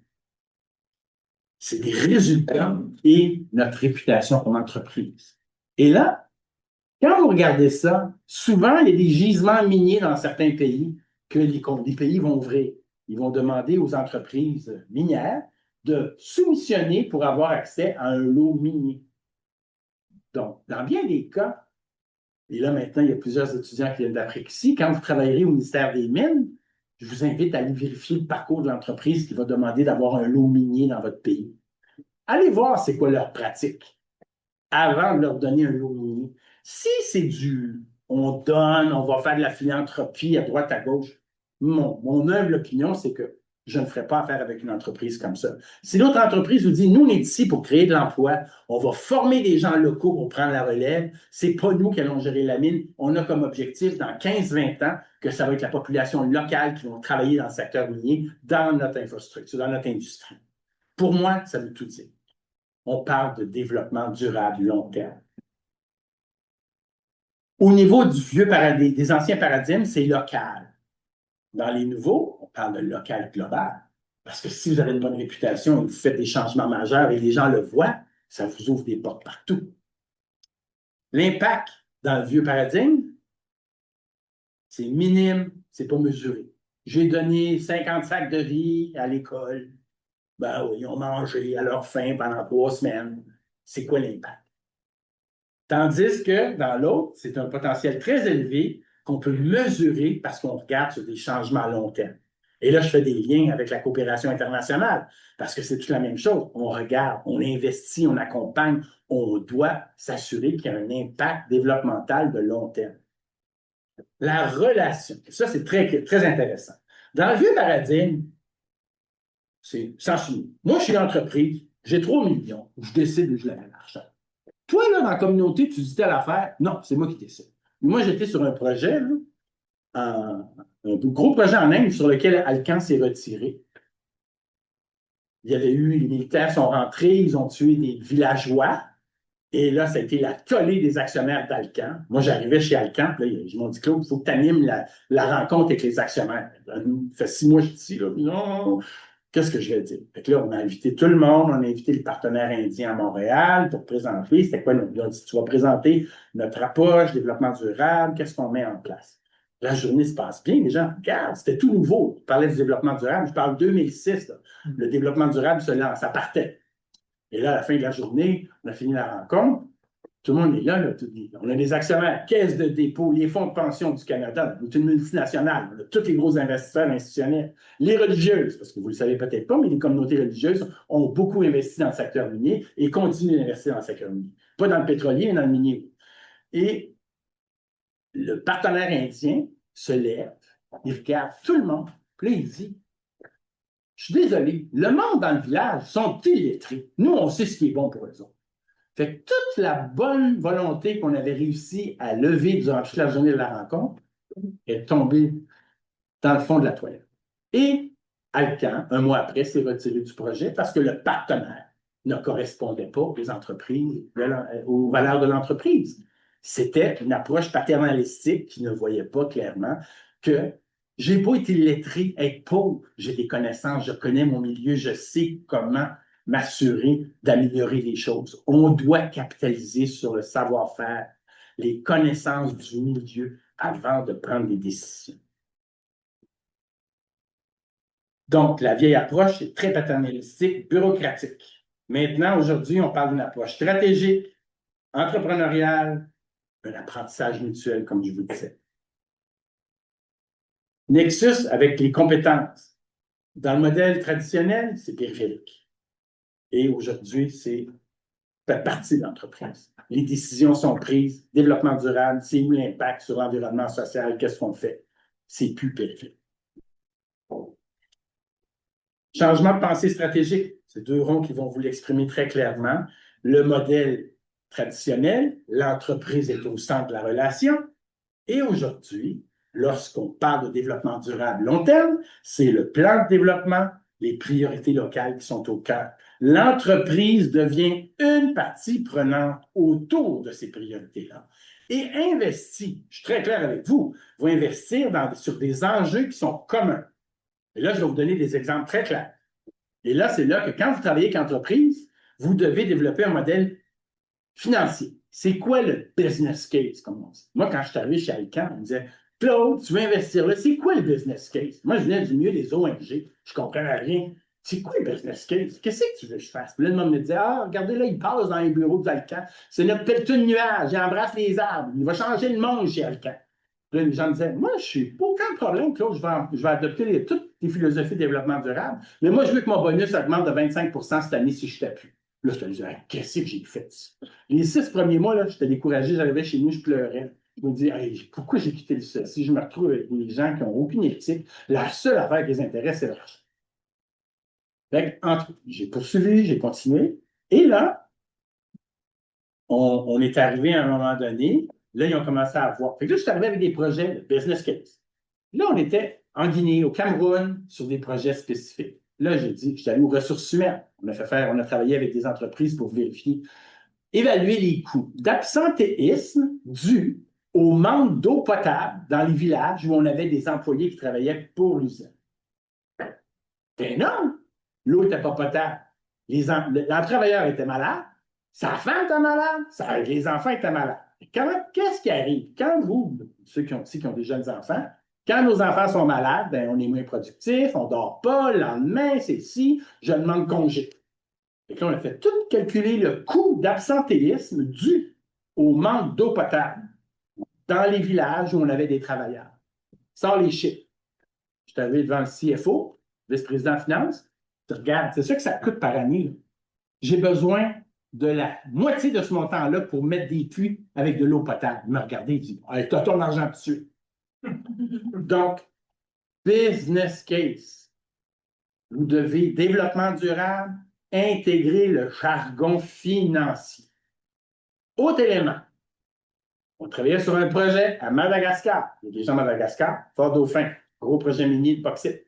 C'est des résultats et notre réputation comme entreprise. Et là, quand vous regardez ça, souvent, il y a des gisements miniers dans certains pays que les pays vont ouvrir. Ils vont demander aux entreprises minières de soumissionner pour avoir accès à un lot minier. Donc, dans bien des cas, et là maintenant, il y a plusieurs étudiants qui viennent d'Afrique ici, quand vous travaillerez au ministère des Mines, je vous invite à aller vérifier le parcours de l'entreprise qui va demander d'avoir un lot minier dans votre pays. Allez voir c'est quoi leur pratique avant de leur donner un lot minier. Si c'est on donne, on va faire de la philanthropie à droite, à gauche, mon humble opinion, c'est que je ne ferai pas affaire avec une entreprise comme ça. Si l'autre entreprise vous dit, nous, on est ici pour créer de l'emploi, on va former des gens locaux pour prendre la relève, c'est pas nous qui allons gérer la mine, on a comme objectif dans 15-20 ans que ça va être la population locale qui va travailler dans le secteur minier, dans notre infrastructure, dans notre industrie. Pour moi, ça veut tout dire. On parle de développement durable long terme. Au niveau du vieux paradigme, des anciens paradigmes, c'est local. Dans les nouveaux, on parle de local global. Parce que si vous avez une bonne réputation et vous faites des changements majeurs et les gens le voient, ça vous ouvre des portes partout. L'impact dans le vieux paradigme, c'est minime, c'est pas mesuré. J'ai donné 50 sacs de riz à l'école. Ben oui, ils ont mangé à leur faim pendant 3 semaines. C'est quoi l'impact? Tandis que dans l'autre, c'est un potentiel très élevé qu'on peut mesurer parce qu'on regarde sur des changements à long terme. Et là, je fais des liens avec la coopération internationale parce que c'est toute la même chose. On regarde, on investit, on accompagne, on doit s'assurer qu'il y a un impact développemental de long terme. La relation, ça c'est très, très intéressant. Dans le vieux paradigme, c'est sens unique. Moi, je suis l'entreprise, j'ai 3 millions, je décide où je la mets l'argent. Toi, là, dans la communauté, tu dis telle affaire. Non, c'est moi qui décide. Moi, j'étais sur un projet, là, un gros projet en Inde sur lequel Alcan s'est retiré. Il y avait eu, les militaires sont rentrés, ils ont tué des villageois. Et là, ça a été la tollée des actionnaires d'Alcan. Moi, j'arrivais chez Alcan, puis là, ils m'ont dit, Claude, il faut que tu animes la rencontre avec les actionnaires. Ça fait 6 mois que je suis ici, là. Non, qu'est-ce que je vais dire? Fait que là, on a invité tout le monde, on a invité les partenaires indiens à Montréal pour présenter. C'était quoi? Ils ont dit, tu vas présenter notre approche, développement durable, qu'est-ce qu'on met en place? La journée se passe bien, les gens regardent, c'était tout nouveau. Je parlais du développement durable, je parle 2006, là. Le développement durable se lance, ça partait. Et là, à la fin de la journée, on a fini la rencontre. Tout le monde est là. On a des actionnaires, caisses de dépôt, les fonds de pension du Canada. On est une multinationale. On a tous les gros investisseurs institutionnels. Les religieuses, parce que vous ne le savez peut-être pas, mais les communautés religieuses ont beaucoup investi dans le secteur minier et continuent d'investir dans le secteur minier. Pas dans le pétrolier, mais dans le minier. Et le partenaire indien se lève, il regarde tout le monde, puis là, il dit, je suis désolé, le monde dans le village sont illettrés. Nous, on sait ce qui est bon pour eux autres. Fait que toute la bonne volonté qu'on avait réussi à lever durant toute la journée de la rencontre est tombée dans le fond de la toilette. Et Alcan, un mois après, s'est retiré du projet parce que le partenaire ne correspondait pas aux entreprises, aux valeurs de l'entreprise. C'était une approche paternalistique qui ne voyait pas clairement que j'ai pas été lettré, être pauvre, j'ai des connaissances, je connais mon milieu, je sais comment m'assurer d'améliorer les choses. On doit capitaliser sur le savoir-faire, les connaissances du milieu avant de prendre des décisions. Donc, la vieille approche est très paternalistique, bureaucratique. Maintenant, aujourd'hui, on parle d'une approche stratégique, entrepreneuriale, un apprentissage mutuel, comme je vous disais. Nexus avec les compétences. Dans le modèle traditionnel, c'est périphérique. Et aujourd'hui, c'est fait partie de l'entreprise. Les décisions sont prises, développement durable, c'est où l'impact sur l'environnement social, qu'est-ce qu'on fait? C'est plus périphérique. Changement de pensée stratégique, c'est 2 ronds qui vont vous l'exprimer très clairement. Le modèle traditionnel, l'entreprise est au centre de la relation. Et aujourd'hui, lorsqu'on parle de développement durable long terme, c'est le plan de développement, les priorités locales qui sont au cœur. L'entreprise devient une partie prenante autour de ces priorités-là et investit, je suis très clair avec vous, va investir sur des enjeux qui sont communs. Et là, je vais vous donner des exemples très clairs. Et là, c'est là que quand vous travaillez avec l'entreprise, vous devez développer un modèle financier. C'est quoi le business case, comme on dit? Moi, quand je suis arrivé chez Alcan, on me disait, Claude, tu veux investir là, c'est quoi le business case? Moi, je venais du milieu des ONG, je ne comprenais rien. C'est quoi le business case? Qu'est-ce que tu veux que je fasse? Puis là, le monde me disait, ah, regardez là, il passe dans les bureaux d'Alcan. C'est notre pelleteux de nuages, il embrasse les arbres, il va changer le monde chez Alcan. Puis là, les gens me disaient, moi, je suis pas aucun problème, Claude, je vais adopter toutes les philosophies de développement durable, mais moi, je veux que mon bonus augmente de 25 cette année si je t'appuie. Là, je te disais, qu'est-ce que j'ai fait? Les 6 premiers mois, là, j'étais découragé, j'arrivais chez nous, je pleurais. Je me dis, hey, pourquoi j'ai quitté ça? Si je me retrouve avec des gens qui n'ont aucune éthique, la seule affaire qui les intéresse, c'est l'argent. J'ai poursuivi, j'ai continué. Et là, on est arrivé à un moment donné, là, ils ont commencé à voir. Fait que là, je suis arrivé avec des projets de business case. Là, on était en Guinée, au Cameroun, sur des projets spécifiques. Là, j'ai dit, je suis allé aux ressources humaines. On a travaillé avec des entreprises pour vérifier, évaluer les coûts d'absentéisme dû au manque d'eau potable dans les villages où on avait des employés qui travaillaient pour l'usine. Ben non! L'eau n'était pas potable. Le travailleur était malade, sa femme était malade, les enfants étaient malades. Qu'est-ce qui arrive? Quand vous, ceux qui ont des jeunes enfants, quand nos enfants sont malades, ben, on est moins productif, on ne dort pas, le lendemain, c'est ci, je demande congé. Et là, on a fait tout calculer le coût d'absentéisme dû au manque d'eau potable dans les villages où on avait des travailleurs. Sors les chiffres. Je suis arrivé devant le CFO, vice-président de finance. Tu regardes, c'est ça que ça coûte par année. J'ai besoin de la moitié de ce montant-là pour mettre des puits avec de l'eau potable. Il m'a regardé, il dit, tu as ton argent dessus. Donc, business case. Vous devez, développement durable, intégrer le jargon financier. Autre élément. On travaillait sur un projet à Madagascar. Il y a des gens à Madagascar, Fort-Dauphin, gros projet minier de bauxite.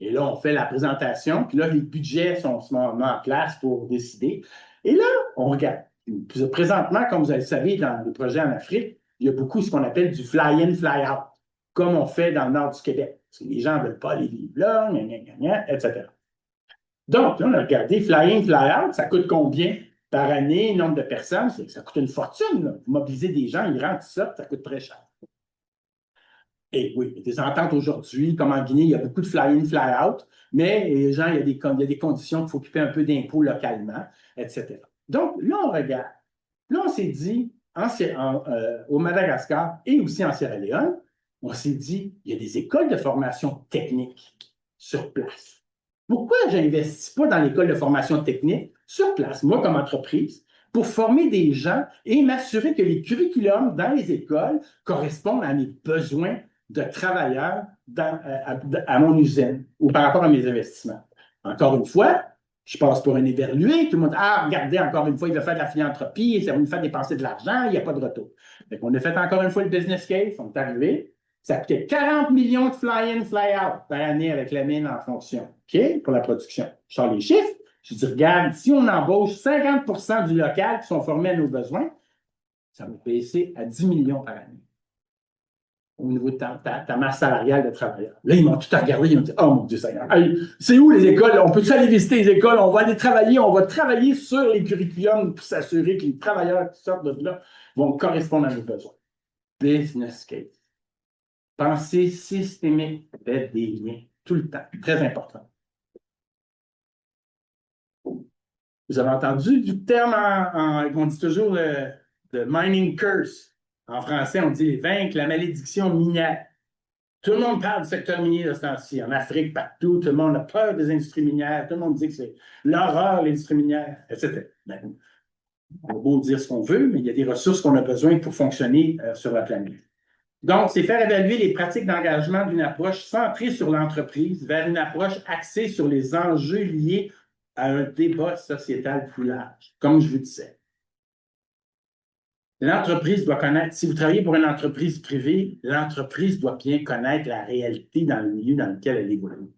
Et là, on fait la présentation, puis là, les budgets sont mis en place pour décider. Et là, on regarde. Présentement, comme vous le savez, dans les projets en Afrique, il y a beaucoup ce qu'on appelle du fly-in, fly-out, comme on fait dans le nord du Québec. Parce que les gens ne veulent pas les vivre là, etc. Donc, là, on a regardé fly-in, fly-out, ça coûte combien par année, nombre de personnes? Ça coûte une fortune, là. Mobiliser des gens, ils rentrent, ça coûte très cher. Et oui, il y a des ententes aujourd'hui, comme en Guinée, il y a beaucoup de fly-in, fly-out, mais les gens, il y a des conditions qu'il faut occuper un peu d'impôts localement, etc. Donc, là, on regarde. Là, on s'est dit, au Madagascar et aussi en Sierra Leone, on s'est dit, il y a des écoles de formation technique sur place. Pourquoi je n'investis pas dans l'école de formation technique sur place, moi comme entreprise, pour former des gens et m'assurer que les curriculums dans les écoles correspondent à mes besoins de travailleurs à mon usine ou par rapport à mes investissements? Encore une fois, je passe pour un éberlué, tout le monde dit, ah, regardez, encore une fois, il va faire de la philanthropie, ça va nous faire dépenser de l'argent, il n'y a pas de retour. Donc, on a fait encore une fois le business case, on est arrivé. Ça coûtait 40 millions de fly-in, fly-out par année avec la mine en fonction, OK, pour la production. Je sors les chiffres, je dis, regarde, si on embauche 50% du local qui sont formés à nos besoins, ça va baisser à 10 millions par année au niveau de ta masse salariale de travailleurs. Là, ils m'ont tout regardé, ils m'ont dit, oh mon Dieu Seigneur, c'est où les écoles? On peut-tu aller visiter les écoles? On va aller travailler, on va travailler sur les curriculums pour s'assurer que les travailleurs qui sortent de là vont correspondre à nos besoins. Business case. Pensée systémique, faites des liens tout le temps. Très important. Vous avez entendu du terme qu'on dit toujours de mining curse. En français, on dit vaincre la malédiction minière. Tout le monde parle du secteur minier de ce temps-ci. En Afrique, partout, tout le monde a peur des industries minières. Tout le monde dit que c'est l'horreur, l'industrie minière, etc. Ben, on a beau dire ce qu'on veut, mais il y a des ressources qu'on a besoin pour fonctionner sur la planète. Donc, c'est faire évaluer les pratiques d'engagement d'une approche centrée sur l'entreprise vers une approche axée sur les enjeux liés à un débat sociétal plus large, comme je vous disais. L'entreprise doit connaître, si vous travaillez pour une entreprise privée, l'entreprise doit bien connaître la réalité dans le milieu dans lequel elle évolue.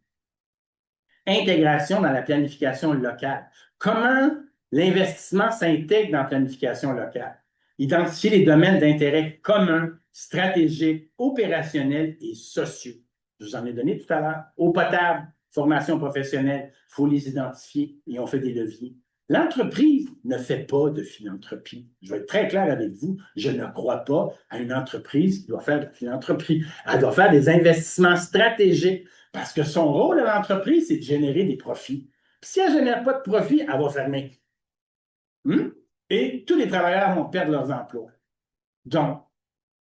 Intégration dans la planification locale. Comment l'investissement s'intègre dans la planification locale? Identifier les domaines d'intérêt communs, stratégiques, opérationnels et sociaux. Je vous en ai donné tout à l'heure. Eau potable, formation professionnelle, il faut les identifier et on fait des leviers. L'entreprise ne fait pas de philanthropie. Je vais être très clair avec vous, je ne crois pas à une entreprise qui doit faire de la philanthropie. Elle doit faire des investissements stratégiques parce que son rôle à l'entreprise, c'est de générer des profits. Puis si elle ne génère pas de profit, elle va fermer. Et tous les travailleurs vont perdre leurs emplois. Donc,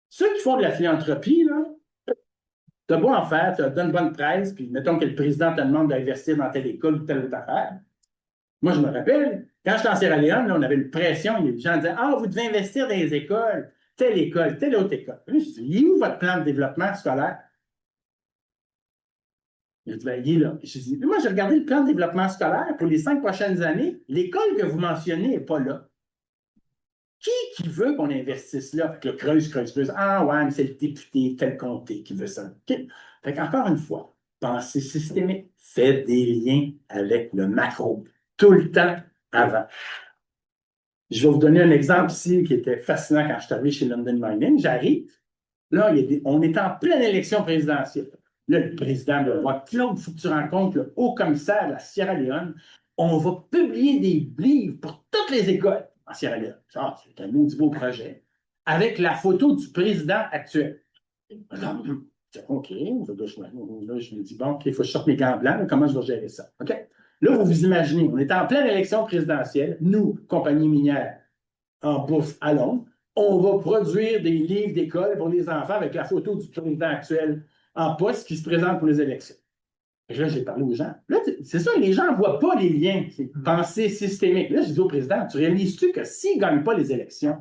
ceux qui font de la philanthropie, là, tu as beau en faire, tu as une bonne presse, puis mettons que le président te demande d'investir dans telle école ou telle autre affaire. Moi, je me rappelle, quand j'étais en Sierra Leone, là, on avait une pression, les gens disaient, ah, vous devez investir dans les écoles, telle autre école. Puis là, je dis, il est où votre plan de développement scolaire? Il dit, ben, il est là. Je dis, moi, j'ai regardé le plan de développement scolaire pour les 5 prochaines années. L'école que vous mentionnez n'est pas là. Qui veut qu'on investisse là? Fait que le creuse. Ah ouais, mais c'est le député, tel comté qui veut ça. Okay. Fait qu'encore une fois, pensée systémique, faites des liens avec le macro, tout le temps avant. Je vais vous donner un exemple ici qui était fascinant quand je suis arrivé chez London Mining. J'arrive, là, on est en pleine élection présidentielle. Là, le président me voit, Claude, il faut que tu rencontres le haut-commissaire de la Sierra Leone. On va publier des livres pour toutes les écoles en Sierra Leone. Ça, c'est un nouveau projet. Avec la photo du président actuel. Là, OK. Là, je me dis, bon, OK, il faut que je sorte mes gants blancs. Là, comment je vais gérer ça? OK. Là, vous vous imaginez, on est en pleine élection présidentielle. Nous, compagnie minière, en bourse à Londres, on va produire des livres d'école pour les enfants avec la photo du président actuel en poste qui se présente pour les élections. Et là, j'ai parlé aux gens. Là, c'est ça, les gens ne voient pas les liens. C'est pensée systémique. Là, je dis au président, tu réalises-tu que s'il ne gagne pas les élections,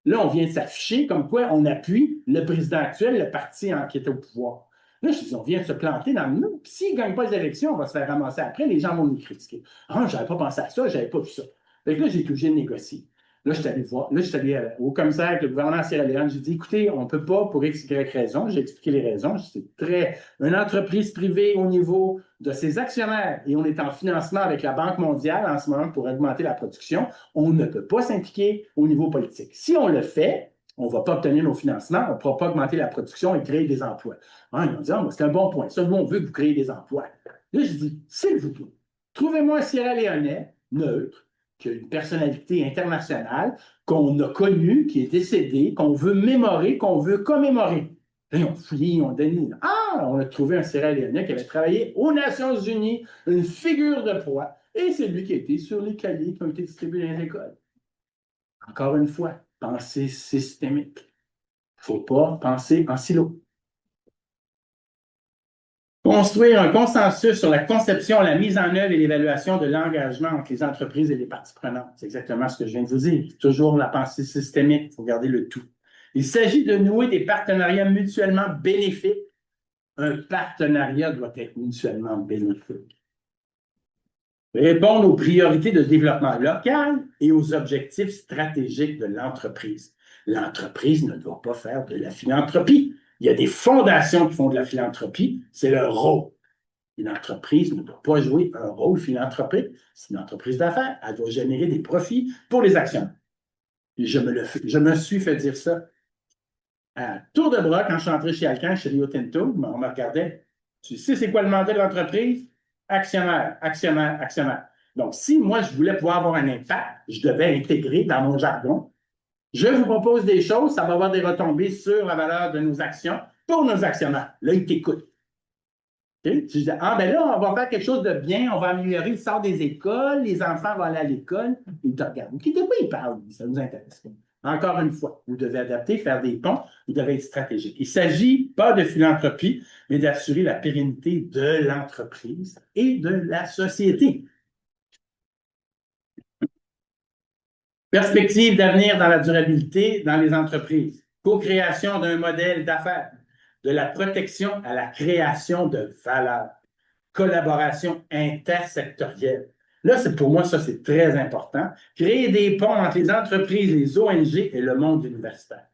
là, on vient de s'afficher comme quoi on appuie le président actuel, le parti qui est au pouvoir. Là, je dis, on vient de se planter dans le nous. Puis s'il ne gagne pas les élections, on va se faire ramasser après. Les gens vont nous critiquer. Ah, je n'avais pas pensé à ça, je n'avais pas vu ça. Fait que là, j'ai été obligé de négocier. Là, je suis allé voir. Là, je suis allé au commissaire avec le gouvernement de Sierra Leone. J'ai dit, écoutez, on ne peut pas pour X, Y raison. J'ai expliqué les raisons. C'est une entreprise privée au niveau de ses actionnaires et on est en financement avec la Banque mondiale en ce moment pour augmenter la production. On ne peut pas s'impliquer au niveau politique. Si on le fait, on ne va pas obtenir nos financements, on ne pourra pas augmenter la production et créer des emplois. Ils m'ont dit, c'est un bon point. Ça, nous, on veut que vous créez des emplois. Là, je dis, s'il vous plaît, trouvez-moi un Sierra Léonais neutre, qui a une personnalité internationale, qu'on a connue, qui est décédée, qu'on veut mémorer, qu'on veut commémorer. Là, ils ont fouillé, ils ont donné. Ah, on a trouvé un Sierra Léonais qui avait travaillé aux Nations Unies, une figure de proie, et c'est lui qui a été sur les cahiers qui ont été distribués dans les écoles. Encore une fois, pensée systémique. Il ne faut pas penser en silo. Construire un consensus sur la conception, la mise en œuvre et l'évaluation de l'engagement entre les entreprises et les parties prenantes. C'est exactement ce que je viens de vous dire. Toujours la pensée systémique, il faut garder le tout. Il s'agit de nouer des partenariats mutuellement bénéfiques. Un partenariat doit être mutuellement bénéfique. Répondre aux priorités de développement local et aux objectifs stratégiques de l'entreprise. L'entreprise ne doit pas faire de la philanthropie. Il y a des fondations qui font de la philanthropie, c'est leur rôle. Une entreprise ne doit pas jouer un rôle philanthropique. C'est une entreprise d'affaires. Elle doit générer des profits pour les actionnaires. Je me suis fait dire ça à tour de bras quand je suis entré chez Alcan, chez Rio Tinto. On me regardait. Tu sais c'est quoi le mandat de l'entreprise? Actionnaire, actionnaire, actionnaire. Donc, si moi, je voulais pouvoir avoir un impact, je devais intégrer dans mon jargon. Je vous propose des choses, ça va avoir des retombées sur la valeur de nos actions pour nos actionnaires. Là, ils t'écoutent. Okay? Tu dis, ah, ben là, on va faire quelque chose de bien, on va améliorer le sort des écoles, les enfants vont aller à l'école. Ils te regardent. De quoi ils parlent? Ça nous intéresse. Encore une fois, vous devez adapter, faire des ponts, vous devez être stratégique. Il ne s'agit pas de philanthropie, mais d'assurer la pérennité de l'entreprise et de la société. Perspective d'avenir dans la durabilité dans les entreprises. Co-création d'un modèle d'affaires. De la protection à la création de valeur. Collaboration intersectorielle. Là, pour moi, ça, c'est très important. Créer des ponts entre les entreprises, les ONG et le monde universitaire.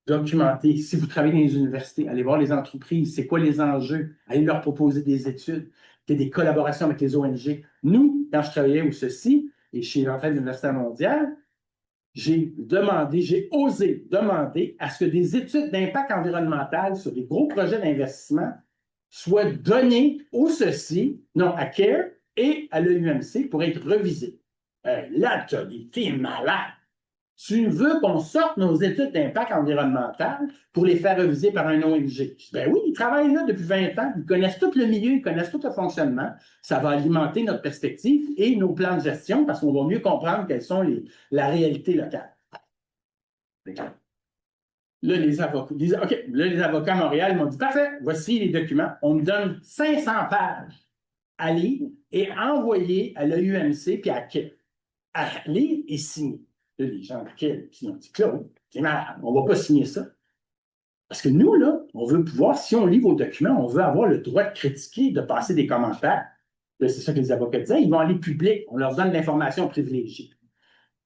Documenter. Si vous travaillez dans les universités, allez voir les entreprises. C'est quoi les enjeux? Allez leur proposer des études. Des collaborations avec les ONG. Nous, quand je travaillais au CECI, et chez l'entraide universitaire mondiale, j'ai osé demander à ce que des études d'impact environnemental sur des gros projets d'investissement soient données au CECI, non, à CARE et à l'EUMC pour être revisées. Là, tu as des filles malades. Tu veux qu'on sorte nos études d'impact environnemental pour les faire reviser par un ONG? Ben oui, ils travaillent là depuis 20 ans, ils connaissent tout le milieu, ils connaissent tout le fonctionnement. Ça va alimenter notre perspective et nos plans de gestion parce qu'on va mieux comprendre quelles sont la réalité locale. Là, les avocats à Montréal m'ont dit, parfait, voici les documents. On me donne 500 pages à lire et envoyer à l'EUMC puis à lire et signer. Là, les gens qui ont dit, Claude, c'est malade, on ne va pas signer ça. Parce que nous, là, on veut pouvoir, si on lit vos documents, on veut avoir le droit de critiquer, de passer des commentaires. Là, c'est ça que les avocats disaient, ils vont aller public, on leur donne l'information privilégiée.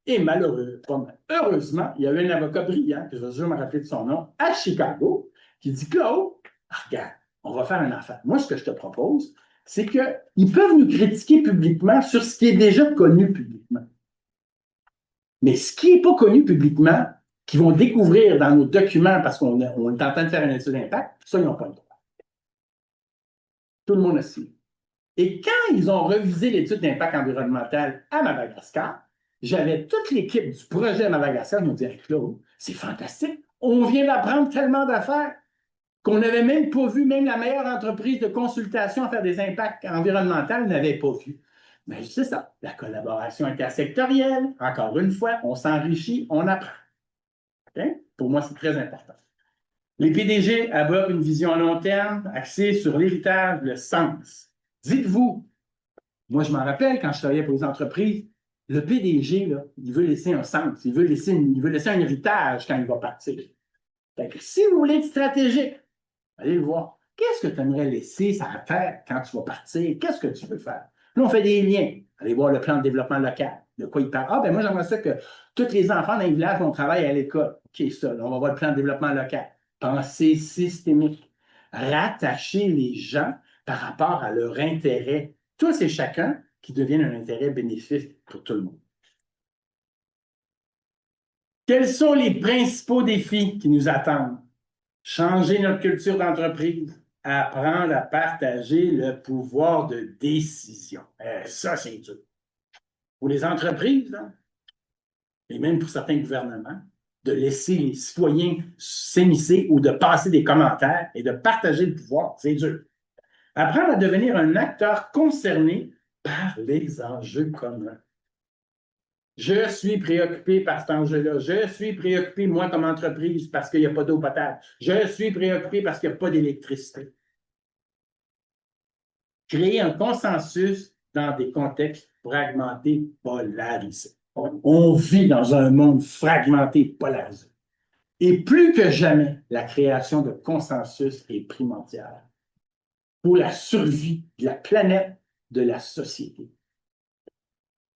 Et heureusement, il y a eu un avocat brillant, que je vais toujours me rappeler de son nom, à Chicago, qui dit, Claude, regarde, on va faire une affaire. Moi, ce que je te propose, c'est qu'ils peuvent nous critiquer publiquement sur ce qui est déjà connu publiquement. Mais ce qui n'est pas connu publiquement, qu'ils vont découvrir dans nos documents parce qu'on est en train de faire une étude d'impact, ça, ils n'ont pas le droit. Tout le monde a signé. Et quand ils ont revisé l'étude d'impact environnemental à Madagascar, j'avais toute l'équipe du projet à Madagascar qui m'ont dit hey, Claude, c'est fantastique. On vient d'apprendre tellement d'affaires qu'on n'avait même pas vu, même la meilleure entreprise de consultation à faire des impacts environnementaux n'avait pas vu. Mais c'est ça, la collaboration intersectorielle, encore une fois, on s'enrichit, on apprend. Okay? Pour moi, c'est très important. Les PDG abordent une vision à long terme axée sur l'héritage, le sens. Dites-vous, moi je m'en rappelle quand je travaillais pour les entreprises, le PDG, là, il veut laisser un sens, il veut laisser un héritage quand il va partir. Fait que si vous voulez être stratégique, allez le voir. Qu'est-ce que tu aimerais laisser ça à terre quand tu vas partir? Qu'est-ce que tu veux faire? Là, on fait des liens. Allez voir le plan de développement local. De quoi il parle? Ah, ben moi, j'aimerais ça que tous les enfants dans les villages vont travailler à l'école. OK, ça, là, on va voir le plan de développement local. Pensée systémique. Rattacher les gens par rapport à leur intérêt, tous et chacun, qui deviennent un intérêt bénéfique pour tout le monde. Quels sont les principaux défis qui nous attendent? Changer notre culture d'entreprise, apprendre à partager le pouvoir de décision. Ça, c'est dur. Pour les entreprises, hein, et même pour certains gouvernements, de laisser les citoyens s'émisser ou de passer des commentaires et de partager le pouvoir, c'est dur. Apprendre à devenir un acteur concerné par les enjeux communs. Je suis préoccupé par cet enjeu-là. Je suis préoccupé, moi, comme entreprise, parce qu'il n'y a pas d'eau potable. Je suis préoccupé parce qu'il n'y a pas d'électricité. Créer un consensus dans des contextes fragmentés, polarisés. On vit dans un monde fragmenté, polarisé. Et plus que jamais, la création de consensus est primordiale pour la survie de la planète, de la société.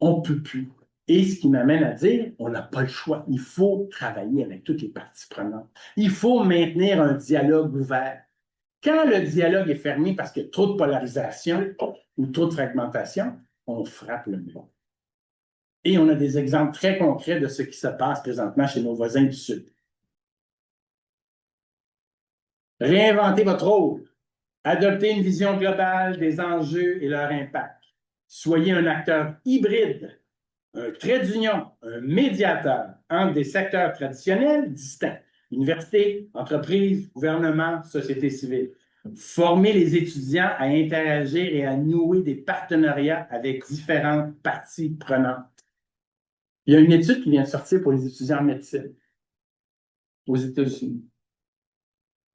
On ne peut plus. Et ce qui m'amène à dire, on n'a pas le choix. Il faut travailler avec toutes les parties prenantes. Il faut maintenir un dialogue ouvert. Quand le dialogue est fermé parce qu'il y a trop de polarisation ou trop de fragmentation, on frappe le mur. Et on a des exemples très concrets de ce qui se passe présentement chez nos voisins du Sud. Réinventez votre rôle. Adoptez une vision globale des enjeux et leur impact. Soyez un acteur hybride, un trait d'union, un médiateur entre des secteurs traditionnels distincts, université, entreprise, gouvernement, société civile. Former les étudiants à interagir et à nouer des partenariats avec différentes parties prenantes. Il y a une étude qui vient de sortir pour les étudiants en médecine aux États-Unis.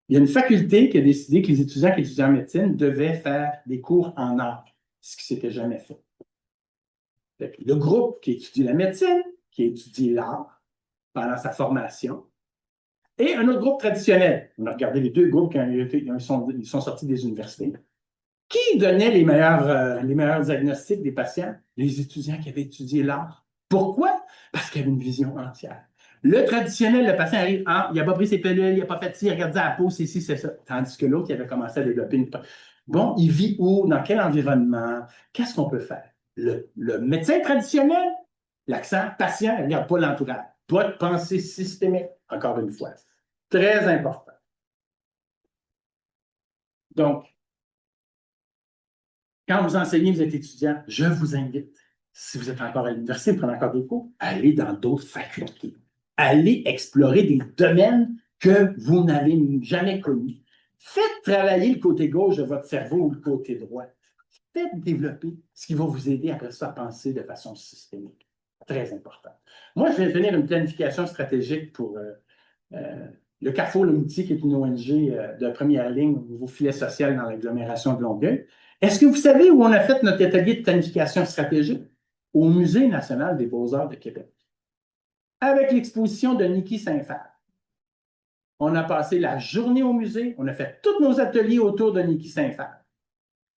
Il y a une faculté qui a décidé que les étudiants qui étudient en médecine devaient faire des cours en art, ce qui ne s'était jamais fait. Le groupe qui étudie la médecine, qui étudie l'art pendant sa formation, et un autre groupe traditionnel. On a regardé les deux groupes ils sont sortis des universités. Qui donnait les meilleurs diagnostics des patients? Les étudiants qui avaient étudié l'art. Pourquoi? Parce qu'il y avait une vision entière. Le traditionnel, le patient arrive, ah, il n'a pas pris ses pilules, il n'a pas fait ci, regarde ça à la peau, c'est ci, c'est ça. Tandis que l'autre, il avait commencé à développer une... Bon, il vit où? Dans quel environnement? Qu'est-ce qu'on peut faire? Le médecin traditionnel, l'accent patient, il n'y a pas l'entourage. Pas de pensée systémique, encore une fois. Très important. Donc, quand vous enseignez, vous êtes étudiant, je vous invite, si vous êtes encore à l'université, vous prenez encore des cours, allez dans d'autres facultés. Allez explorer des domaines que vous n'avez jamais connus. Faites travailler le côté gauche de votre cerveau ou le côté droit. Faites développer ce qui va vous aider après ça à penser de façon systémique. Très important. Moi, je vais tenir une planification stratégique pour le Carrefour Le Moutier, qui est une ONG de première ligne au niveau filet social dans l'agglomération de Longueuil. Est-ce que vous savez où on a fait notre atelier de planification stratégique? Au Musée national des beaux-arts de Québec. Avec l'exposition de Niki Saint-Phal. On a passé la journée au musée, on a fait tous nos ateliers autour de Niki Saint-Phal.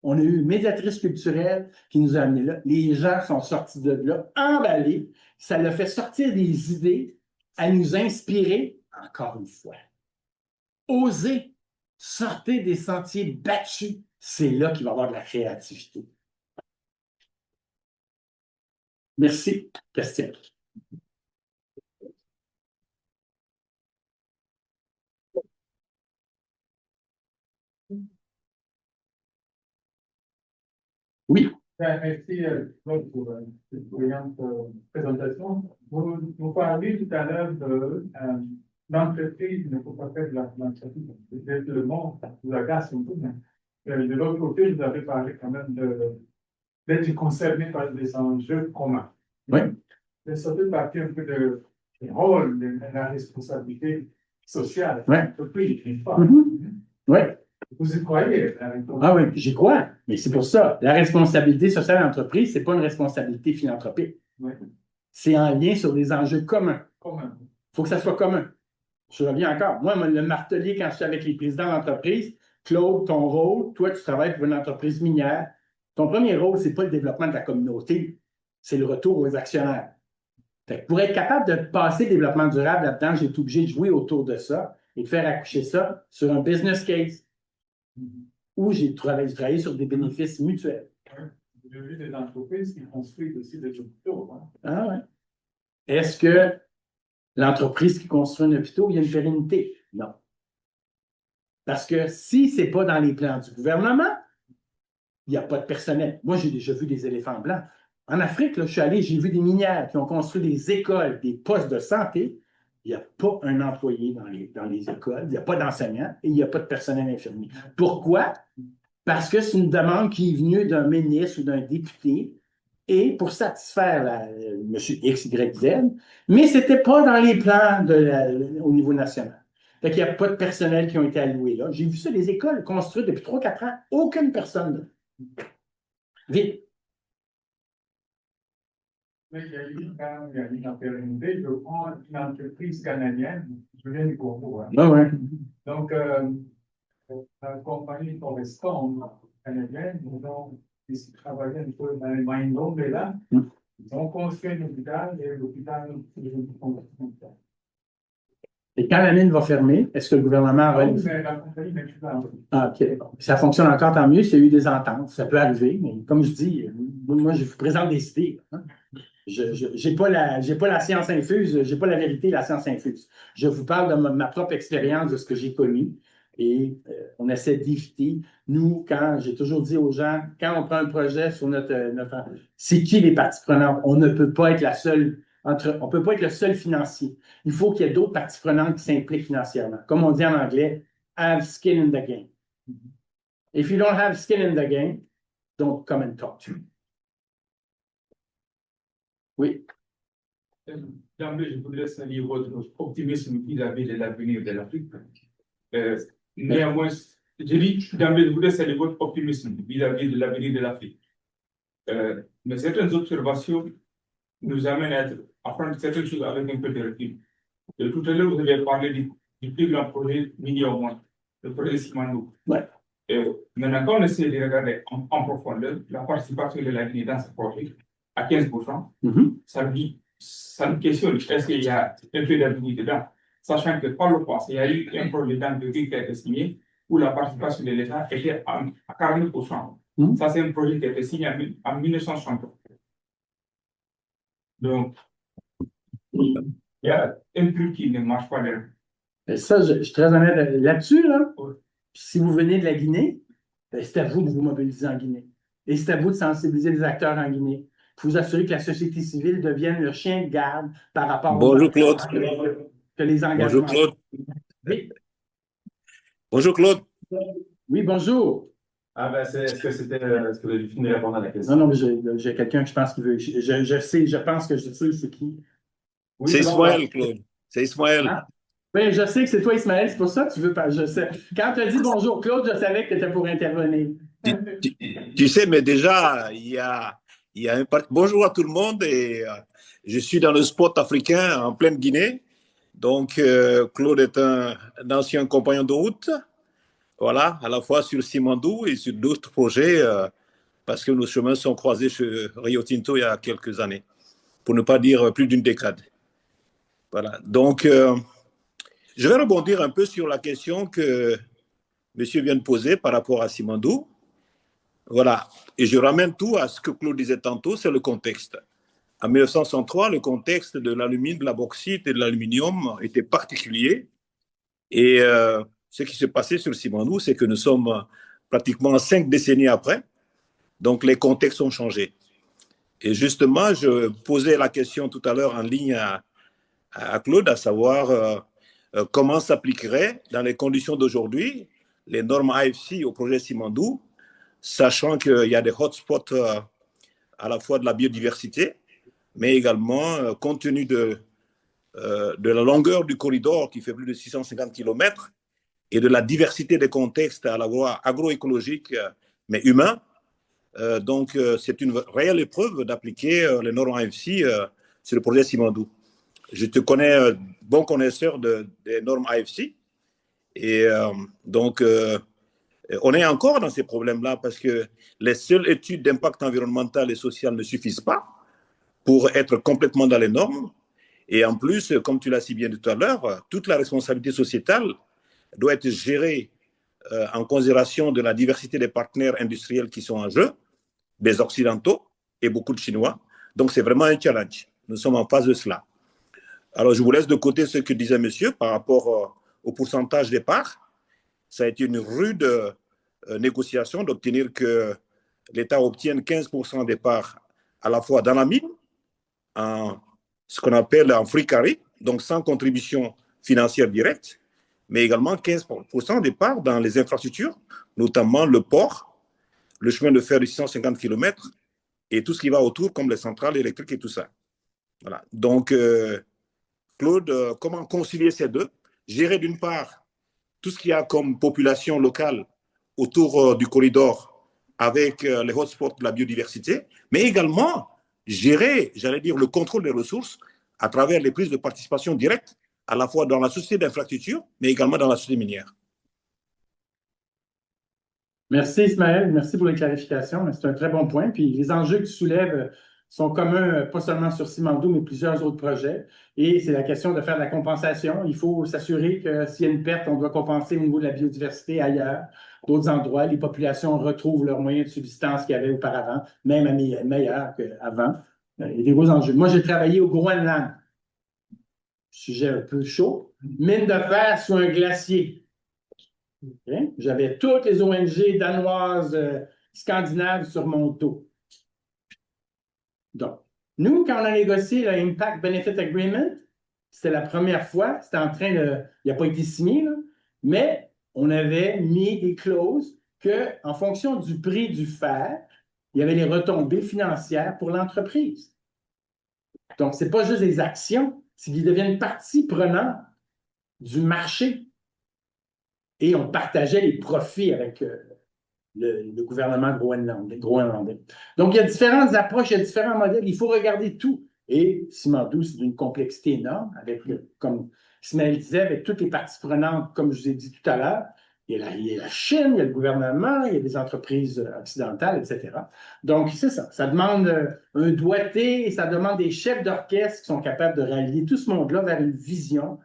On a eu une médiatrice culturelle qui nous a amenés là. Les gens sont sortis de là, emballés. Ça leur fait sortir des idées, à nous inspirer, encore une fois. Osez, sortez des sentiers battus. C'est là qu'il va y avoir de la créativité. Merci. Question. Oui, Merci Claude, pour cette brillante présentation. Vous parlez tout à l'heure de l'entreprise ne faut pas faire de la philanthropie. Peut-être le monde vous agace un peu, mais de l'autre côté, vous avez parlé quand même d'être concerné par des enjeux communs. oui. Ça fait partie un peu du rôle de la responsabilité sociale de Ouais. l'entreprise, n'est-ce pas? Oui. Vous y croyez? Ah oui, j'y crois. Mais c'est pour ça. La responsabilité sociale d'entreprise, ce n'est pas une responsabilité philanthropique. Oui. C'est en lien sur des enjeux communs. Commun. Il faut que ça soit commun. Je reviens encore. Moi, le martelier, quand je suis avec les présidents d'entreprise, Claude, ton rôle, toi, tu travailles pour une entreprise minière. Ton premier rôle, ce n'est pas le développement de la communauté, c'est le retour aux actionnaires. Fait que pour être capable de passer développement durable là-dedans, j'ai été obligé de jouer autour de ça et de faire accoucher ça sur un business case où j'ai travaillé sur des bénéfices mutuels. J'ai vu des entreprises qui construisent aussi des hôpitaux. Hein. Ah ouais. Est-ce que l'entreprise qui construit un hôpital, il y a une pérennité? Non. Parce que si ce n'est pas dans les plans du gouvernement, il n'y a pas de personnel. Moi, j'ai déjà vu des éléphants blancs. En Afrique, là, je suis allé, j'ai vu des minières qui ont construit des écoles, des postes de santé. Il n'y a pas un employé dans les écoles, il n'y a pas d'enseignants et il n'y a pas de personnel infirmier. Pourquoi? Parce que c'est une demande qui est venue d'un ministre ou d'un député et pour satisfaire M. X, Y, Z, mais ce n'était pas dans les plans au niveau national. Fait qu'il n'y a pas de personnel qui ont été alloués là. J'ai vu ça, des écoles construites depuis 3-4 ans, aucune personne là. Vite. Mais il y a eu quand même une pérennité. Je prends une entreprise canadienne, je viens du Congo. Hein. Ah ouais. Donc, la compagnie Forreston canadienne, ils travaillaient un peu dans les mines d'ombre là. Ils ont construit un hôpital et l'hôpital Et quand la mine va fermer, est-ce que le gouvernement va... mais la compagnie n'est plus là. Ah, OK. Ça fonctionne encore, tant mieux s'il y a eu des ententes. Ça peut arriver, mais comme je dis, moi, je vous présente des idées. Hein. Je n'ai pas la science infuse, je n'ai pas la vérité, la science infuse. Je vous parle de ma propre expérience, de ce que j'ai connu. Et on essaie d'éviter. Nous, j'ai toujours dit aux gens, quand on prend un projet sur c'est qui les parties prenantes? On ne peut pas être on peut pas être le seul financier. Il faut qu'il y ait d'autres parties prenantes qui s'impliquent financièrement. Comme on dit en anglais, have skin in the game. If you don't have skin in the game, don't come and talk to me. Oui. D'emblée, je voudrais saluer votre optimisme vis-à-vis de l'avenir de l'Afrique. Néanmoins, je dis d'emblée, je voudrais saluer votre optimisme vis-à-vis de l'avenir de l'Afrique. Mais certaines observations nous amènent à prendre certaines choses avec un peu de recul. Tout à l'heure, vous avez parlé du plus grand projet minier au monde, le projet Simandou. Ouais. Maintenant, quand on essaie de regarder en profondeur la participation de la Guinée dans ce projet, à 15%, ça nous questionne. Est-ce qu'il y a un peu d'avenir dedans? Sachant que par le passé, il y a eu un projet d'entreprise qui a été signé où la participation de l'État était à 40%. Ça, c'est un projet qui a été signé en 1960. Donc, il y a un truc qui ne marche pas là. Ça, je suis très honnête là-dessus. Là. Oui. Si vous venez de la Guinée, c'est à vous de vous mobiliser en Guinée. Et c'est à vous de sensibiliser les acteurs en Guinée. Il faut vous assurer que la société civile devienne le chien de garde par rapport Bonjour Claude. Que les engagements. Bonjour Claude. Oui. Bonjour Claude. Oui, bonjour. Ah ben, est-ce que vous avez fini de répondre à la question? Non, mais j'ai quelqu'un que je pense qui veut. Je pense que je sais c'est qui. Oui, C'est bon, Ismaël, Claude. C'est Ismaël. Ah. Oui, je sais que c'est toi, Ismaël, c'est pour ça que tu veux pas. Je sais. Quand tu as dit bonjour, Claude, je savais que tu étais pour intervenir. Tu sais, mais déjà, il y a un bonjour à tout le monde et je suis dans le spot africain en pleine Guinée. Donc, Claude est un ancien compagnon de route, voilà, à la fois sur Simandou et sur d'autres projets, parce que nos chemins sont croisés chez Rio Tinto il y a quelques années, pour ne pas dire plus d'une décade. Voilà, donc je vais rebondir un peu sur la question que monsieur vient de poser par rapport à Simandou. Voilà, et je ramène tout à ce que Claude disait tantôt, c'est le contexte. En 1963, le contexte de l'alumine, de la bauxite et de l'aluminium était particulier. Et ce qui s'est passé sur Simandou, c'est que nous sommes pratiquement 5 décennies après. Donc, les contextes ont changé. Et justement, je posais la question tout à l'heure en ligne à Claude, à savoir comment s'appliqueraient dans les conditions d'aujourd'hui les normes AFC au projet Simandou, sachant qu'il y a des hotspots à la fois de la biodiversité, mais également, compte tenu de la longueur du corridor qui fait plus de 650 km et de la diversité des contextes à la fois agroécologiques, mais humains. Donc, c'est une réelle épreuve d'appliquer les normes AFC sur le projet Simandou. Je te connais bon connaisseur des normes AFC. Et donc, on est encore dans ces problèmes-là parce que les seules études d'impact environnemental et social ne suffisent pas pour être complètement dans les normes. Et en plus, comme tu l'as si bien dit tout à l'heure, toute la responsabilité sociétale doit être gérée en considération de la diversité des partenaires industriels qui sont en jeu, des Occidentaux et beaucoup de Chinois. Donc, c'est vraiment un challenge. Nous sommes en phase de cela. Alors, je vous laisse de côté ce que disait monsieur par rapport au pourcentage des parts. Ça a été une rude négociation d'obtenir que l'État obtienne 15% des parts à la fois dans la mine, en ce qu'on appelle en free carry, donc sans contribution financière directe, mais également 15% des parts dans les infrastructures, notamment le port, le chemin de fer de 650 km et tout ce qui va autour, comme les centrales électriques et tout ça. Voilà. Donc, Claude, comment concilier ces deux? Gérer d'une part tout ce qu'il y a comme population locale autour du corridor avec les hotspots de la biodiversité, mais également gérer, j'allais dire, le contrôle des ressources à travers les prises de participation directes, à la fois dans la société d'infrastructure, mais également dans la société minière. Merci Ismaël, merci pour les clarifications. C'est un très bon point. Puis les enjeux que tu soulèves sont communs, pas seulement sur Simandou, mais plusieurs autres projets. Et c'est la question de faire de la compensation. Il faut s'assurer que s'il y a une perte, on doit compenser au niveau de la biodiversité ailleurs, d'autres endroits. Les populations retrouvent leurs moyens de subsistance qu'il y avait auparavant, même meilleurs qu'avant. Il y a des gros enjeux. Moi, j'ai travaillé au Groenland. Sujet un peu chaud. Mine de fer sous un glacier. Okay. J'avais toutes les ONG danoises, scandinaves sur mon dos. Donc, nous, quand on a négocié l'Impact Benefit Agreement, c'était la première fois, c'était en train de. Il n'a pas été signé, là, mais on avait mis des clauses qu'en fonction du prix du fer, il y avait les retombées financières pour l'entreprise. Donc, ce n'est pas juste des actions, c'est qu'ils deviennent partie prenante du marché. Et on partageait les profits avec le gouvernement groenlandais. Donc, il y a différentes approches, il y a différents modèles. Il faut regarder tout. Et Simandou, c'est d'une complexité énorme, avec, comme Ismaël disait, avec toutes les parties prenantes, comme je vous ai dit tout à l'heure. Il y a la Chine, il y a le gouvernement, il y a des entreprises occidentales, etc. Donc, c'est ça. Ça demande un doigté, ça demande des chefs d'orchestre qui sont capables de rallier tout ce monde-là vers une vision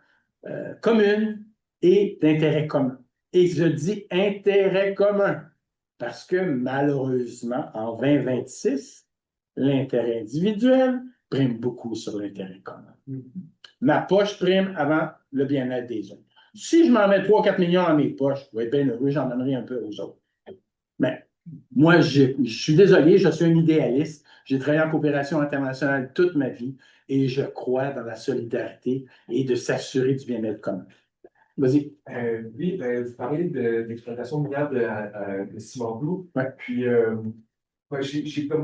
commune et d'intérêt commun. Et je dis intérêt commun, parce que malheureusement, en 2026, l'intérêt individuel prime beaucoup sur l'intérêt commun. Ma poche prime avant le bien-être des autres. Si je m'en mets 3-4 millions dans mes poches, je vais être bien heureux, j'en donnerai un peu aux autres. Mais moi, je suis désolé, je suis un idéaliste. J'ai travaillé en coopération internationale toute ma vie et je crois dans la solidarité et de s'assurer du bien-être commun. Vas-y. Oui, vous parlez d'exploitation minière de Simandou. Ouais. Puis, vraiment, c'est pas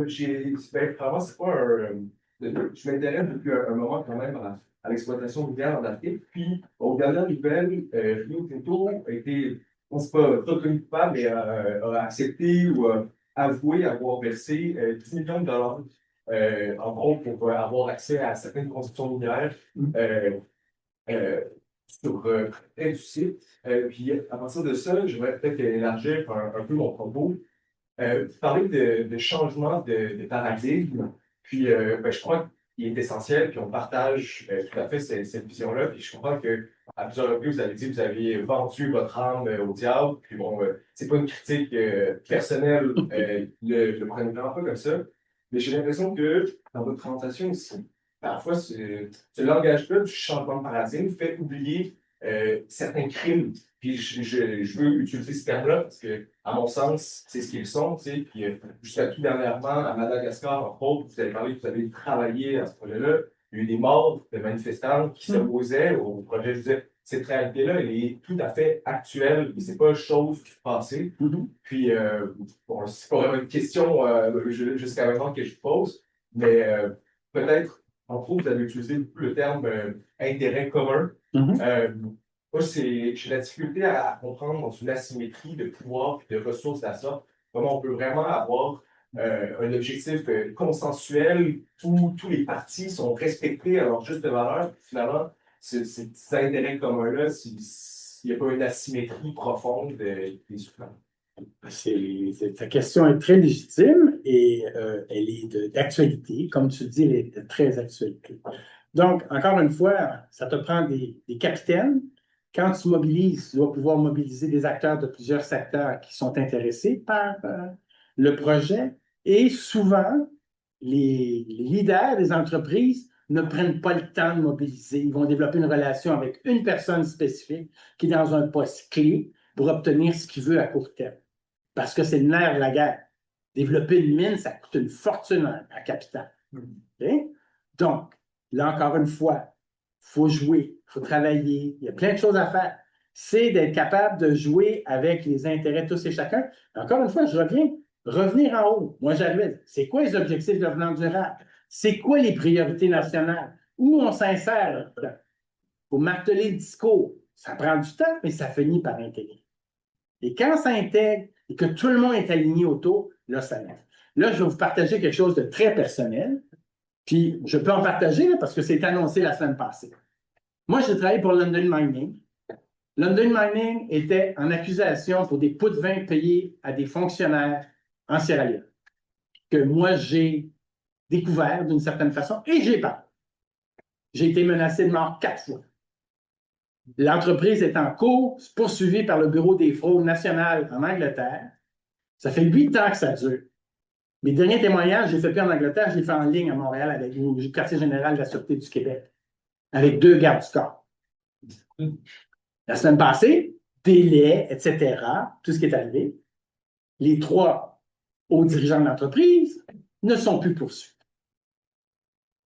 je m'intéresse depuis un moment quand même à l'exploitation minière en Afrique. Puis, aux dernières nouvelles, Rio Tinto a été, on ne sait pas reconnu coupable, mais a accepté ou avoué avoir versé 10 millions de dollars, en gros, pour avoir accès à certaines concessions minières. Sur près du site. Puis à partir de ça, je vais peut-être élargir un peu mon propos. Vous parlez de changement de paradigme, puis je crois qu'il est essentiel, puis on partage tout à fait cette vision-là, puis je comprends qu'à plusieurs reprises, vous avez dit que vous aviez vendu votre âme au diable, puis bon, c'est pas une critique personnelle, le prenez vraiment pas comme ça, mais j'ai l'impression que dans votre présentation aussi, parfois, ce langage-là du changement de paradigme fait oublier certains crimes. Puis je veux utiliser ce terme-là parce que, à mon sens, c'est ce qu'ils sont. Tu sais. Puis jusqu'à tout dernièrement, à Madagascar, entre autres, vous avez parlé, vous avez travaillé à ce projet-là. Il y a eu des morts de manifestants qui s'opposaient au projet. Je disais, cette réalité-là, elle est tout à fait actuelle. Et c'est pas chose qui se passait. Puis, bon, c'est pas vraiment une question jusqu'à maintenant que je pose, mais peut-être, en gros, vous avez utilisé le terme intérêt commun. Moi, j'ai la difficulté à comprendre dans une asymétrie de pouvoir et de ressources à ça. Comment on peut vraiment avoir un objectif consensuel où tous les partis sont respectés à leur juste valeur. Finalement, cet intérêt commun-là, s'il n'y a pas une asymétrie profonde des souverains. Ta question est très légitime et elle est d'actualité. Comme tu dis, elle est de très actualité. Donc, encore une fois, ça te prend des capitaines. Quand tu mobilises, tu dois pouvoir mobiliser des acteurs de plusieurs secteurs qui sont intéressés par le projet. Et souvent, les leaders des entreprises ne prennent pas le temps de mobiliser. Ils vont développer une relation avec une personne spécifique qui est dans un poste clé pour obtenir ce qu'il veut à court terme. Parce que c'est le nerf de la guerre. Développer une mine, ça coûte une fortune à capital. Okay? Donc, là, encore une fois, il faut jouer, il faut travailler, il y a plein de choses à faire. C'est d'être capable de jouer avec les intérêts de tous et chacun. Encore une fois, revenir en haut. Moi, j'arrive. C'est quoi les objectifs de développement durable? C'est quoi les priorités nationales? Où on s'insère? Il faut marteler le discours. Ça prend du temps, mais ça finit par intégrer. Et quand ça intègre et que tout le monde est aligné autour, là, ça lève. Là, je vais vous partager quelque chose de très personnel. Puis, je peux en partager là, parce que c'est annoncé la semaine passée. Moi, j'ai travaillé pour London Mining. London Mining était en accusation pour des pots de vin payés à des fonctionnaires en Sierra Leone, que moi, j'ai découvert d'une certaine façon et j'ai parlé. J'ai été menacé de mort 4 fois. L'entreprise est en cours, poursuivie par le Bureau des fraudes nationales en Angleterre. Ça fait 8 ans que ça dure. Mes derniers témoignages, je les ai fait en Angleterre, je les ai fait en ligne à Montréal avec le quartier général de la Sûreté du Québec, avec 2 gardes du corps. La semaine passée, délai, etc., tout ce qui est arrivé, les 3 hauts dirigeants de l'entreprise ne sont plus poursuivis.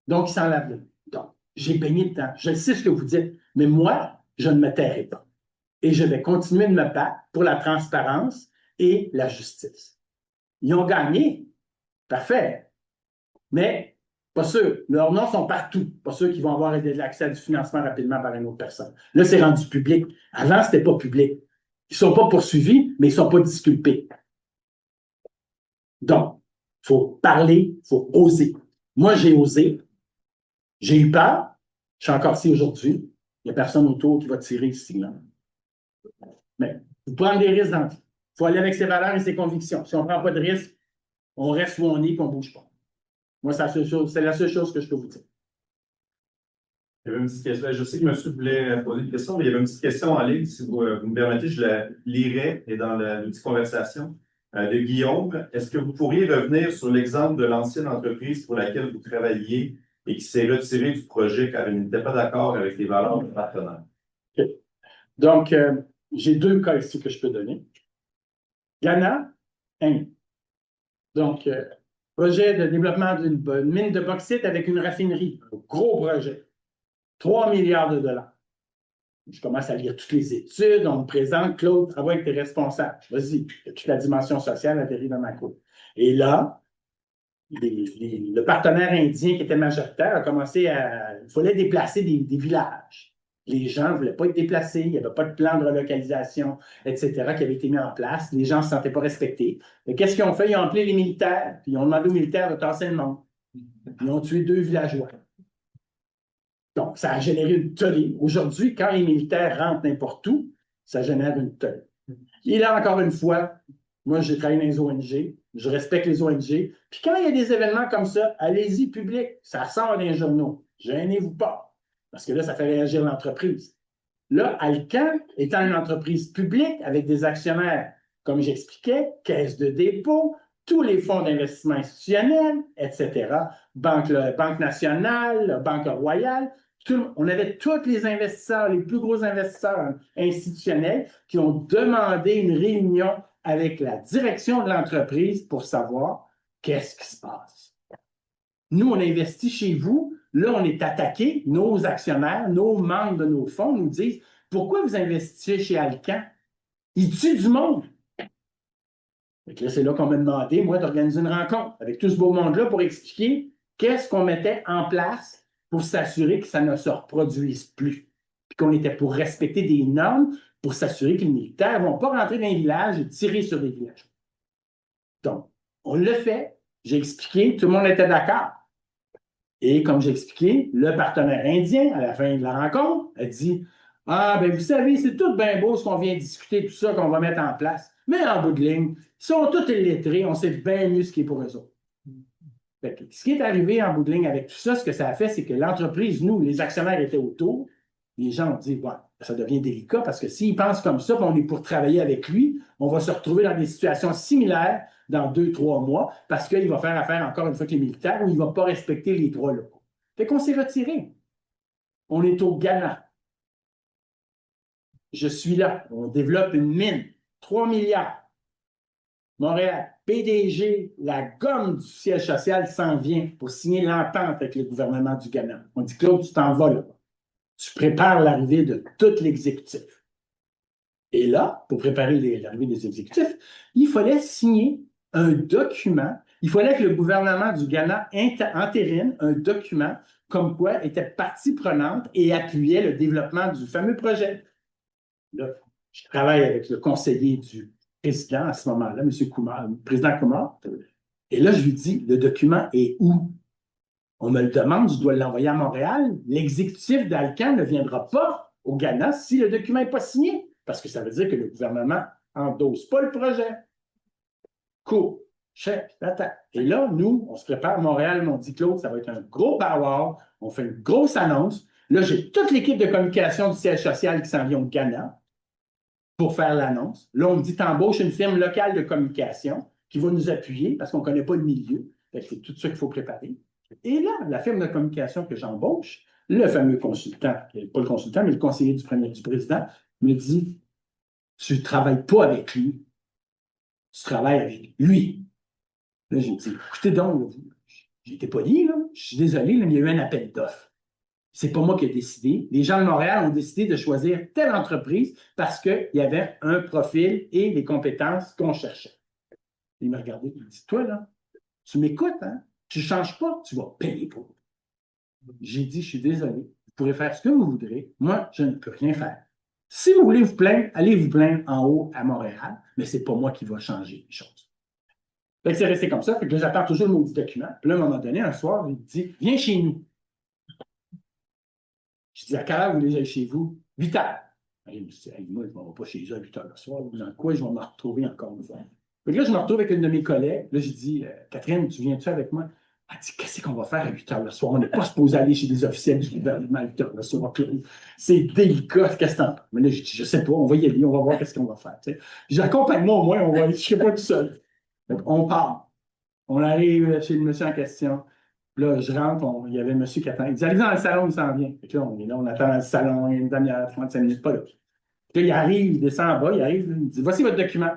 Donc, ils s'en lavent. Donc, j'ai baigné dedans. Je sais ce que vous dites, mais moi, je ne me tairai pas. Et je vais continuer de me battre pour la transparence et la justice. Ils ont gagné. Parfait. Mais, pas sûr. Leurs noms sont partout. Pas ceux qui vont avoir l'accès à du financement rapidement par une autre personne. Là, c'est rendu public. Avant, ce n'était pas public. Ils ne sont pas poursuivis, mais ils ne sont pas disculpés. Donc, il faut parler, il faut oser. Moi, j'ai osé. J'ai eu peur. Je suis encore ici aujourd'hui. Il n'y a personne autour qui va tirer ici. Là. Mais il faut prendre des risques dans le vie. Il faut aller avec ses valeurs et ses convictions. Si on ne prend pas de risques, on reste où on est et on ne bouge pas. Moi, c'est la seule chose que je peux vous dire. Il y avait une petite question. Je sais que monsieur voulait poser une question, mais il y avait une petite question en ligne. Si vous me permettez, je la lirai et dans l'outil conversation de Guillaume. Est-ce que vous pourriez revenir sur l'exemple de l'ancienne entreprise pour laquelle vous travailliez et qui s'est retirée du projet car elle n'était pas d'accord avec les valeurs de partenaires? Okay. Donc, j'ai 2 cas ici que je peux donner. Ghana, Inde. Donc, projet de développement d'une mine de bauxite avec une raffinerie. Gros projet. 3 milliards de dollars. Je commence à lire toutes les études. On me présente, Claude, travaille avec tes responsables. Vas-y, toute la dimension sociale atterrit dans ma cour. Et là, le partenaire indien qui était majoritaire a commencé à... Il fallait déplacer des villages. Les gens ne voulaient pas être déplacés, il n'y avait pas de plan de relocalisation, etc., qui avait été mis en place. Les gens ne se sentaient pas respectés. Mais qu'est-ce qu'ils ont fait? Ils ont appelé les militaires, puis ils ont demandé aux militaires de tasser le monde. Ils ont tué 2 villageois. Donc, ça a généré une tollée. Aujourd'hui, quand les militaires rentrent n'importe où, ça génère une tollée. Et là, encore une fois, moi, j'ai travaillé dans les ONG, je respecte les ONG. Puis quand il y a des événements comme ça, allez-y, public, ça sort dans les journaux. Gênez-vous pas. Parce que là, ça fait réagir l'entreprise. Là, Alcan, étant une entreprise publique avec des actionnaires, comme j'expliquais, caisse de dépôt, tous les fonds d'investissement institutionnels, etc., Banque nationale, Banque royale, On avait tous les investisseurs, les plus gros investisseurs institutionnels qui ont demandé une réunion avec la direction de l'entreprise pour savoir qu'est-ce qui se passe. Nous, on investit chez vous. Là, on est attaqué. Nos actionnaires, nos membres de nos fonds nous disent « Pourquoi vous investissez chez Alcan? Ils tuent du monde. » C'est là qu'on m'a demandé, moi, d'organiser une rencontre avec tout ce beau monde-là pour expliquer qu'est-ce qu'on mettait en place pour s'assurer que ça ne se reproduise plus. Puis qu'on était pour respecter des normes pour s'assurer que les militaires ne vont pas rentrer dans les villages et tirer sur les villages. Donc, on l'a fait. J'ai expliqué, tout le monde était d'accord. Et comme j'ai expliqué, le partenaire indien, à la fin de la rencontre, a dit « Ah, ben vous savez, c'est tout bien beau ce qu'on vient discuter, tout ça qu'on va mettre en place. Mais en bout de ligne, ils sont tous illettrés, on sait bien mieux ce qui est pour eux autres. » Ce qui est arrivé en bout de ligne avec tout ça, ce que ça a fait, c'est que l'entreprise, nous, les actionnaires étaient autour. Les gens ont dit, ouais, ça devient délicat parce que s'ils pensent comme ça, puis on est pour travailler avec lui, on va se retrouver dans des situations similaires dans 2-3 mois parce qu'il va faire affaire encore une fois avec les militaires ou il ne va pas respecter les droits locaux. Fait qu'on s'est retiré. On est au Ghana. Je suis là. On développe une mine. 3 milliards. Montréal, PDG, la gomme du siège social s'en vient pour signer l'entente avec le gouvernement du Ghana. On dit, Claude, tu t'en vas là. Tu prépares l'arrivée de tout l'exécutif. Et là, pour préparer l'arrivée des exécutifs, il fallait signer un document. Il fallait que le gouvernement du Ghana entérine un document comme quoi était partie prenante et appuyait le développement du fameux projet. Là, je travaille avec le conseiller du président à ce moment-là, M. Kumar, le président Kumar. Et là, je lui dis, le document est où? On me le demande, je dois l'envoyer à Montréal. L'exécutif d'Alcan ne viendra pas au Ghana si le document n'est pas signé, parce que ça veut dire que le gouvernement n'endosse pas le projet. Cool. Chef, attends. Et là, nous, on se prépare à Montréal, on dit, Claude, ça va être un gros power, on fait une grosse annonce. Là, j'ai toute l'équipe de communication du siège social qui s'en vient au Ghana pour faire l'annonce. Là, on me dit, t'embauches une firme locale de communication qui va nous appuyer parce qu'on ne connaît pas le milieu. C'est tout ça qu'il faut préparer. Et là, la firme de communication que j'embauche, le fameux consultant, pas le consultant, mais le conseiller du président, me dit, tu ne travailles pas avec lui, tu travailles avec lui. Là, j'ai dit, écoutez donc, j'ai été poli, là, je suis désolé, là, il y a eu un appel d'offres. C'est pas moi qui ai décidé. Les gens de Montréal ont décidé de choisir telle entreprise parce qu'il y avait un profil et des compétences qu'on cherchait. Il m'a regardé et il m'a dit, toi, là, tu m'écoutes, hein? Tu ne changes pas, tu vas payer pour. J'ai dit, je suis désolé, vous pourrez faire ce que vous voudrez. Moi, je ne peux rien faire. Si vous voulez vous plaindre, allez vous plaindre en haut à Montréal, mais ce n'est pas moi qui va changer les choses. Fait que c'est resté comme ça. Fait que j'attends toujours le maudit document. Puis là, à un moment donné, un soir, il me dit, viens chez nous. Je dis, à quelle heure vous voulez aller chez vous? 8 heures. Il me dit, hey, moi, je ne m'en vais pas chez eux à 8 heures le soir. Dans quoi je vais me retrouver encore une fois? Fait que là, je me retrouve avec une de mes collègues. Là, j'ai dit, Catherine, tu viens-tu avec moi? Elle dit, qu'est-ce qu'on va faire à 8 heures le soir? On n'est pas supposé aller chez des officiels du gouvernement à 8 heures le soir. C'est délicat, qu'est-ce que t'en penses? Mais là, j'ai dit, je ne sais pas, on va y aller, on va voir qu'est-ce qu'on va faire. J'accompagne-moi au moins, on va aller, je ne serai pas tout seul. Donc, on part. On arrive chez le monsieur en question. Là, je rentre, il y avait un monsieur qui attend. Il dit, allez dans le salon, il s'en vient. Fait que là, on est là, on attend dans le salon, il y a une demi-heure, 35 minutes, pas là. Puis là, il arrive, il descend en bas, il arrive, il dit, voici votre document.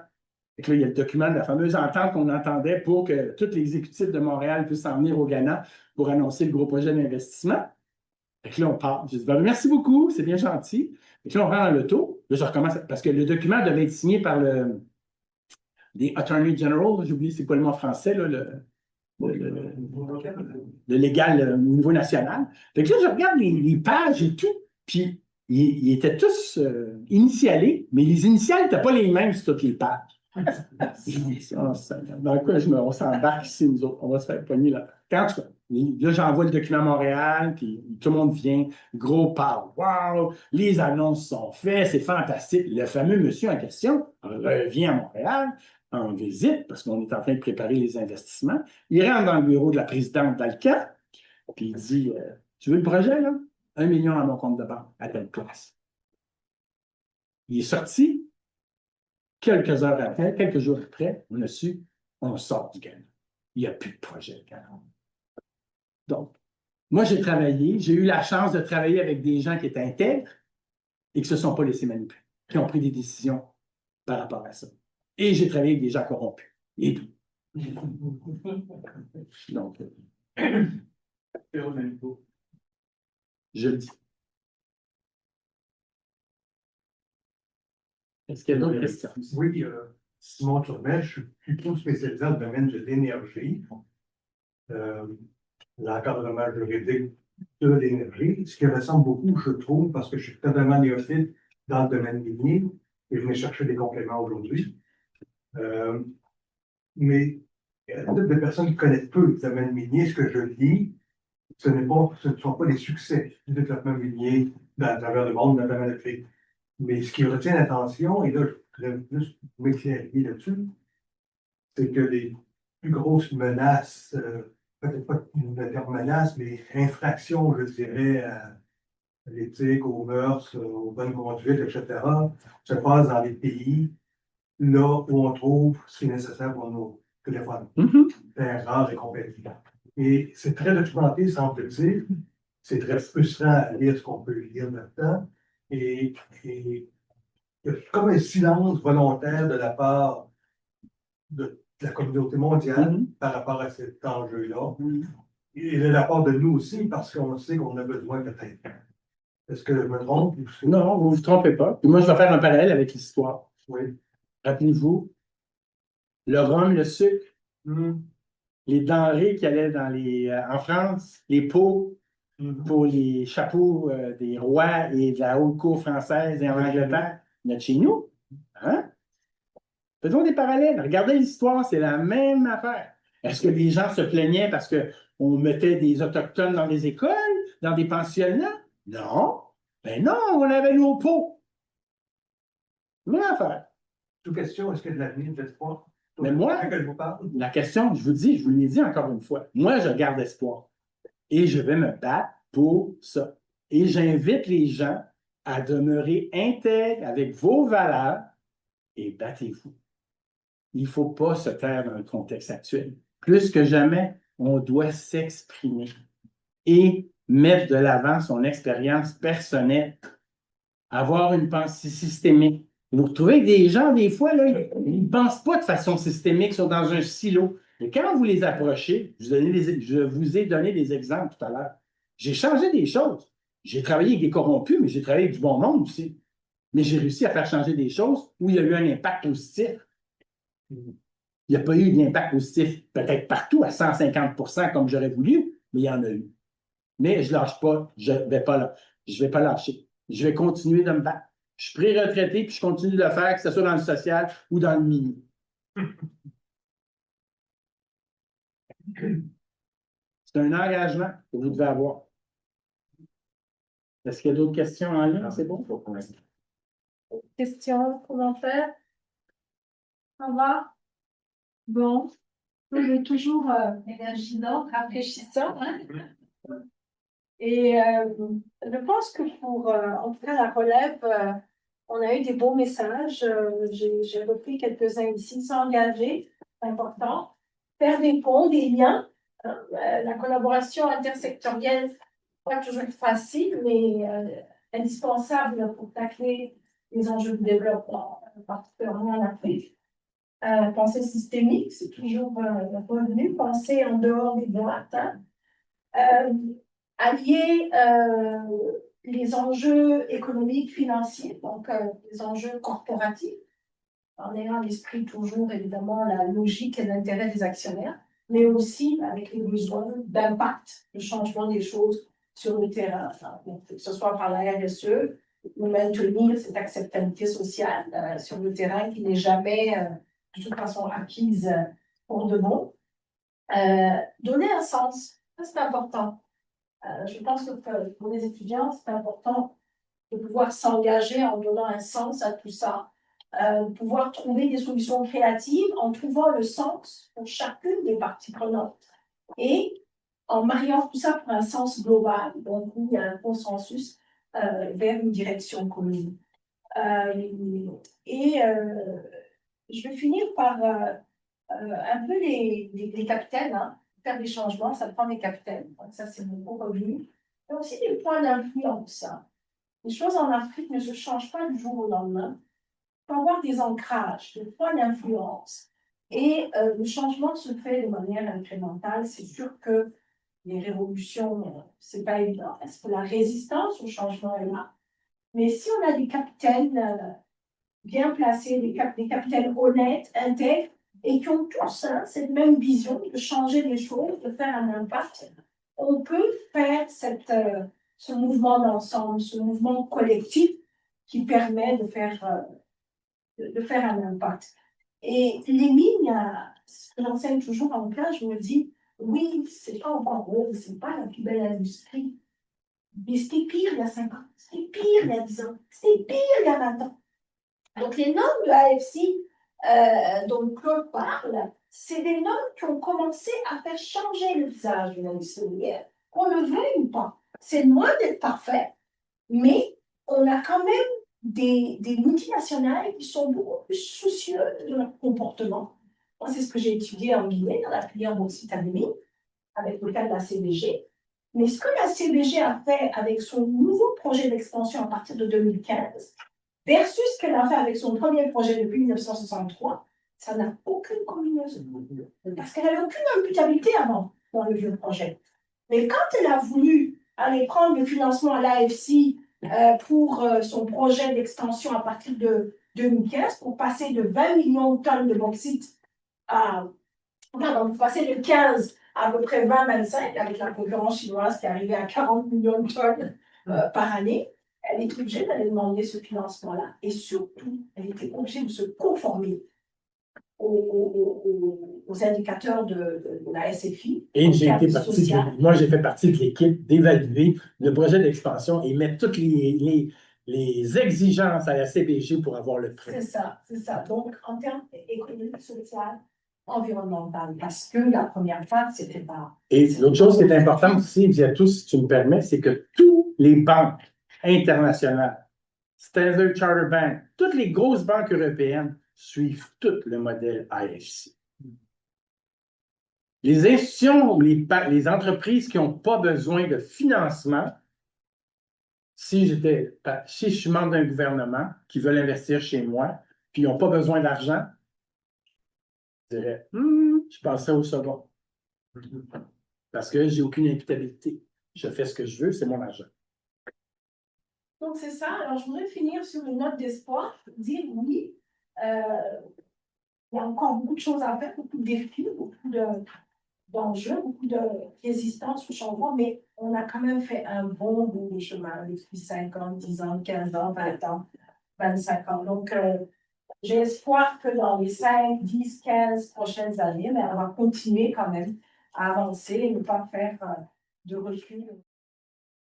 Et là, il y a le document de la fameuse entente qu'on entendait pour que tous les exécutifs de Montréal puissent s'en venir au Ghana pour annoncer le gros projet d'investissement. Et là, on part. Je dis, ben, merci beaucoup, c'est bien gentil. Et là, on rentre dans l'auto. Là, je recommence, parce que le document devait être signé par les Attorney General, j'ai oublié c'est quoi le mot en français, là, le légal au niveau national. Fait que là, je regarde les pages et tout, puis ils étaient tous initialés, mais les initiales n'étaient pas les mêmes sur toutes les pages. Dans quoi on s'embarque ici, nous autres, on va se faire pogner là. Quand là, j'envoie le document à Montréal, puis tout le monde vient, gros power, wow, les annonces sont faites, c'est fantastique. Le fameux monsieur en question revient à Montréal en visite, parce qu'on est en train de préparer les investissements. Il rentre dans le bureau de la présidente d'Alcan, puis il dit, tu veux le projet, là? 1 million à mon compte de banque, à telle place. Il est sorti. Quelques heures après, quelques jours après, on a su, on sort du Ghana. Il n'y a plus de projet Ghana. Donc, Moi, j'ai eu la chance de travailler avec des gens qui étaient intègres et qui ne se sont pas laissés manipuler, qui ont pris des décisions par rapport à ça. Et j'ai travaillé avec des gens corrompus. Et tout. Donc, je le dis. Est-ce qu'il y a d'autres questions? Oui, Simon Turmel, je suis plutôt spécialisé dans le domaine de l'énergie, l'encadrement juridique de l'énergie, ce qui ressemble beaucoup, je trouve, parce que je suis totalement néophyte dans le domaine minier et je venais chercher des compléments aujourd'hui. Mais la plupart des personnes qui connaissent peu le domaine minier, ce que je lis, ce ne sont pas les succès du développement minier à travers le monde, notamment l'Afrique. Mais ce qui retient l'attention, et là, je voudrais plus m'éclairer là-dessus, c'est que les plus grosses menaces, peut-être pas le terme menace, mais infractions, je dirais, à l'éthique, aux mœurs, aux bonnes conduites, etc., se passent dans les pays là où on trouve ce qui est nécessaire pour nos téléphones, terres rares et compagnie. Et c'est très documenté, semble-t-il. C'est très frustrant à lire ce qu'on peut lire là-dedans. Et il y a comme un silence volontaire de la part de la communauté mondiale par rapport à cet enjeu-là. Et de la part de nous aussi, parce qu'on sait qu'on a besoin peut-être. Est-ce que je me trompe? Non, vous ne vous trompez pas. Puis moi, je vais faire un parallèle avec l'histoire. Oui. Rappelez-vous, le rhum, le sucre, les denrées qui allaient en France, les pots pour les chapeaux des rois et de la haute cour française et en Angleterre, il y en a de chez nous. Hein? Faisons des parallèles. Regardez l'histoire, c'est la même affaire. Est-ce que les gens se plaignaient parce qu'on mettait des Autochtones dans les écoles, dans des pensionnats? Non. Ben non, on avait nos pots. Même affaire. Toute question, est-ce qu'il y a de l'avenir, de l'espoir? Mais moi, la question, je vous l'ai dit encore une fois, moi, je garde espoir. Et je vais me battre pour ça. Et j'invite les gens à demeurer intègres avec vos valeurs et battez-vous. Il ne faut pas se taire dans le contexte actuel. Plus que jamais, on doit s'exprimer et mettre de l'avant son expérience personnelle, avoir une pensée systémique. Vous retrouvez des gens, des fois, là, ils ne pensent pas de façon systémique, ils sont dans un silo. Et quand vous les approchez, je vous ai donné des exemples tout à l'heure. J'ai changé des choses. J'ai travaillé avec des corrompus, mais j'ai travaillé avec du bon monde aussi. Mais j'ai réussi à faire changer des choses où il y a eu un impact positif. Il n'y a pas eu d'impact positif, peut-être partout à 150 comme j'aurais voulu, mais il y en a eu. Mais je ne lâche pas, je ne vais pas lâcher. Je vais continuer de me battre. Je suis pré-retraité, puis je continue de le faire, que ce soit dans le social ou dans le mini. C'est un engagement que vous devez avoir. Est-ce qu'il y a d'autres questions en ligne? C'est bon? Questions, commentaires? Ça va? Bon. Il est toujours énergisant, rafraîchissant. Hein? Et je pense que pour, en tout cas, la relève, on a eu des beaux messages. J'ai repris quelques-uns ici. S'engager, c'est important. Faire des ponts, des liens. La collaboration intersectorielle, pas toujours facile, mais indispensable pour tacler les enjeux de développement, particulièrement en Afrique. Pensée systémique, c'est toujours revenu. Penser en dehors des boîtes. Hein. Allier les enjeux économiques, financiers, donc les enjeux corporatifs, en ayant à l'esprit toujours évidemment la logique et l'intérêt des actionnaires, mais aussi avec les besoins d'impact, le changement des choses sur le terrain, que ce soit par la RSE, ou maintenir cette acceptabilité sociale sur le terrain qui n'est jamais de toute façon acquise pour de bon. Donner un sens, ça c'est important. Je pense que pour les étudiants, c'est important de pouvoir s'engager en donnant un sens à tout ça, de pouvoir trouver des solutions créatives en trouvant le sens pour chacune des parties prenantes et en mariant tout ça pour un sens global, donc où il y a un consensus vers une direction commune. Je vais finir par un peu les capitaines, hein, faire des changements, ça prend des capitaines. Donc ça, c'est beaucoup revenu. Il y a aussi des points d'influence. Les choses en Afrique ne se changent pas du jour au lendemain. Il faut avoir des ancrages, des points d'influence. Et le changement se fait de manière incrémentale. C'est sûr que les révolutions, c'est pas évident, parce que la résistance au changement est là. Mais si on a des capitaines bien placés, des capitaines honnêtes, intègres, et qui ont tous cette même vision de changer les choses, de faire un impact, on peut faire ce mouvement d'ensemble, ce mouvement collectif qui permet de faire un impact. Et les mines, ce que j'enseigne toujours en classe, je me dis, oui, c'est pas encore rose, c'est pas la plus belle industrie, mais c'était pire il y a 5 ans, c'était pire il y a 10 ans, c'était pire il y a 20 ans. Donc les normes de l'AFC dont Claude parle, c'est des normes qui ont commencé à faire changer le visage de l'industrie minière, qu'on le veuille ou pas. C'est loin d'être parfait, mais on a quand même des multinationales qui sont beaucoup plus soucieuses de leur comportement. Moi, c'est ce que j'ai étudié en Guinée, dans la filière bauxite alumine, avec le cas de la CBG. Mais ce que la CBG a fait avec son nouveau projet d'expansion à partir de 2015, versus ce qu'elle a fait avec son premier projet depuis 1963, ça n'a aucune combinaison. Parce qu'elle n'avait aucune imputabilité avant dans le vieux projet. Mais quand elle a voulu aller prendre le financement à l'AFC pour son projet d'extension à partir de 2015, pour passer de 20 millions de tonnes de bauxite pour passer de 15 à peu près 20-25, avec la concurrence chinoise qui arrivait à 40 millions de tonnes par année, elle était obligée d'aller demander ce financement-là. Et surtout, elle était obligée de se conformer aux indicateurs de la SFI. Et moi, j'ai fait partie de l'équipe d'évaluer le projet d'expansion et mettre toutes les exigences à la CBG pour avoir le prêt. C'est ça. Donc, en termes économiques, sociales, environnementales, parce que la première phase, c'était pas... Et l'autre chose qui est importante aussi, Viatou, si tu me permets, c'est que tous les banques internationales, Standard Chartered Bank, toutes les grosses banques européennes suivent tout le modèle AFC. Les institutions, les entreprises qui n'ont pas besoin de financement, si je suis membre d'un gouvernement qui veut investir chez moi, puis ils n'ont pas besoin d'argent, je dirais, je passerai au second. Parce que je n'ai aucune imputabilité. Je fais ce que je veux, c'est mon argent. Donc, c'est ça. Alors, je voudrais finir sur une note d'espoir, dire oui, il y a encore beaucoup de choses à faire, beaucoup de défis, beaucoup d'enjeux, beaucoup de résistance au changement, mais on a quand même fait un bon bout de chemin depuis 5 ans, 10 ans, 15 ans, 20 ans, 25 ans. Donc, j'ai espoir que dans les 5, 10, 15 prochaines années, mais on va continuer quand même à avancer et ne pas faire de recul.